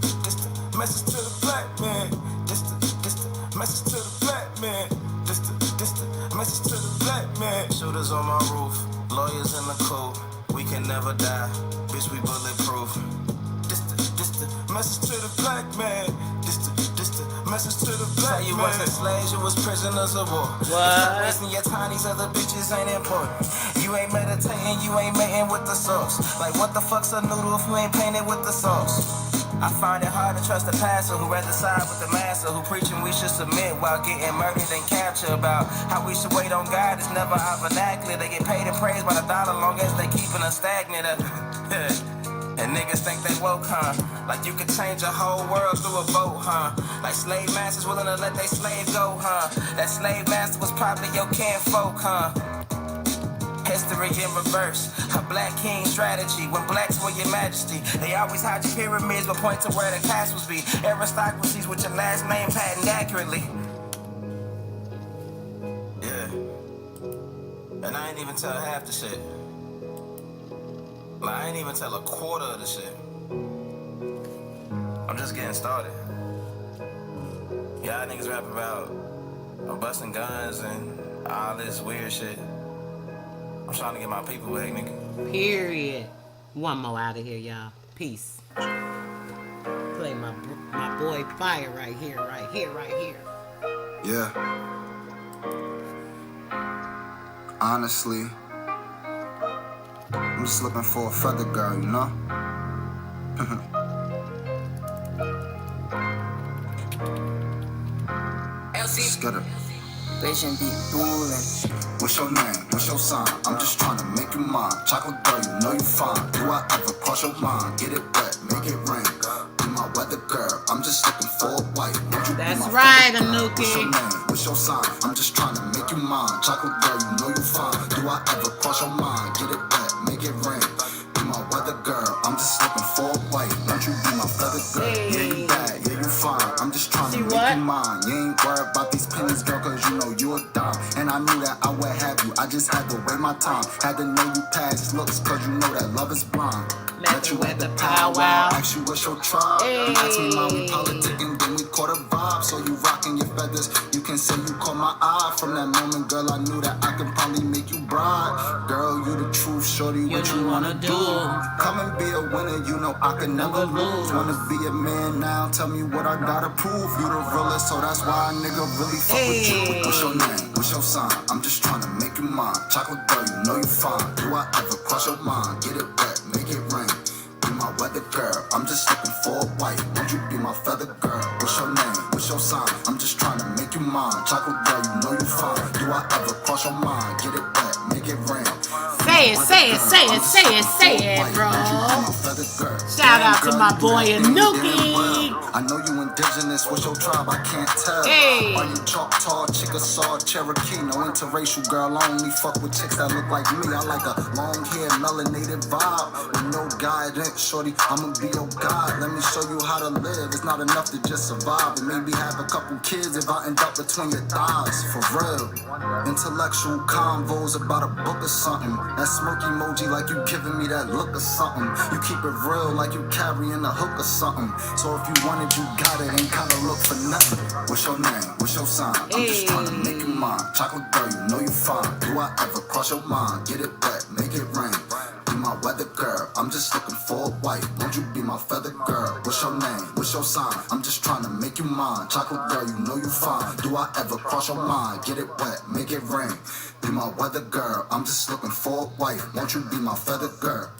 message to the black man. This the message to the black man. This the message to the black man. Shooters on my roof, lawyers in the coop. We can never die, bitch, we bulletproof. This the message to the black man. This the message to the black man. You wasn't slaves, you was prisoners of war. Stop wasting your time, these other bitches ain't important. You ain't meditating, you ain't mating with the sauce. Like what the fuck's a noodle if you ain't painted with the sauce? I find it hard to trust the pastor who rather side with the master, who preaching we should submit while getting murdered and captured. About how we should wait on God is never our vernacular. They get paid and praised by the dollar long as they keeping us stagnant. And niggas think they woke, huh? Like you could change a whole world through a vote, huh? Like slave masters willing to let they slave go, huh? That slave master was probably your kinfolk, huh? History in reverse, a black king strategy. When blacks were your majesty, they always hide your pyramids but point to where the castles be. Aristocracies with your last name patent accurately. Yeah. And I ain't even tell half the shit. Like, I ain't even tell a quarter of the shit. I'm just getting started. Y'all niggas rap about busting guns and All this weird shit. I'm trying to get my people back, nigga. Period. One more out of here, y'all. Peace. Play my boy Fire right here, right here, right here. Yeah. Honestly, I'm just looking for a feather girl, you know? Scutter. Vision be boolin'. What's your name? What's your sign? I'm just trying to make you mine. Chocolate girl, you know you fine. Do I ever cross your mind? Get it wet, make it rain. Be my weather girl. I'm just looking for a white. That's right, Anuki. What's your name? What's your sign? I'm just trying to make you mine. Chocolate girl, you know you fine. Do I ever cross your mind? Get it wet, make it rain. Be my weather girl. I'm just looking for a white. Won't you be my feather girl? Yeah, you bad. Yeah, you fine. I'm just trying to make you mine. You ain't worried about these pennies, girl, cause you know you a dime. And I knew that I would have you. I just had to wait my time. Had to know you past looks, cause you know that love is blind. Met you at the powwow. Asked you what's your tribe. You asked me, mom, we politicking, then we caught a vibe. So you rocking your feathers. You can say you caught my eye. From that moment, girl, I knew that I could probably make you bride. Girl, you the truth, shorty, what you wanna do? Come and be a winner, you know I can never lose. Wanna be a man now, tell me what I gotta prove. You the realest, so that's why a nigga really fuck with you. What's your name? What's your sign? I'm just trying to make you mine. Chocolate girl, you know you fine. Do I ever cross your mind? Get it wet, make it rain. Be my weather girl. I'm just looking for a white. Won't you be my feather girl? What's your name? What's your sign? I'm just trying to make you mine. Chocolate girl, you know you fine. Do I ever cross your mind? Get it wet, make it rain. Say it, bro. Shout out to my boy Anuki. I know you indigenous, what's your tribe? I can't tell. Hey. Are you Choctaw, Chickasaw, Cherokee? No interracial, girl. I only fuck with chicks that look like me. I like a long hair, melanated vibe with no guidance, shorty. I'ma be your guide. Let me show you how to live. It's not enough to just survive and maybe have a couple kids if I end up between your thighs. For real. Intellectual convos about a book or something. That smirk emoji like you giving me that look or something. You keep it real like you carrying a hook or something. So if you want it, you got it. Ain't gotta look for nothing. What's your name? What's your sign? I'm just trying to make you mine. Chocolate girl, you know you fine. Do I ever cross your mind? Get it wet, make it rain. Be my weather girl. I'm just looking for a white. Won't you be my feather girl? What's your name? What's your sign? I'm just trying to make you mine. Chocolate girl, you know you fine. Do I ever cross your mind? Get it wet, make it rain. Be my weather girl. I'm just looking for a white. Won't you be my feather girl?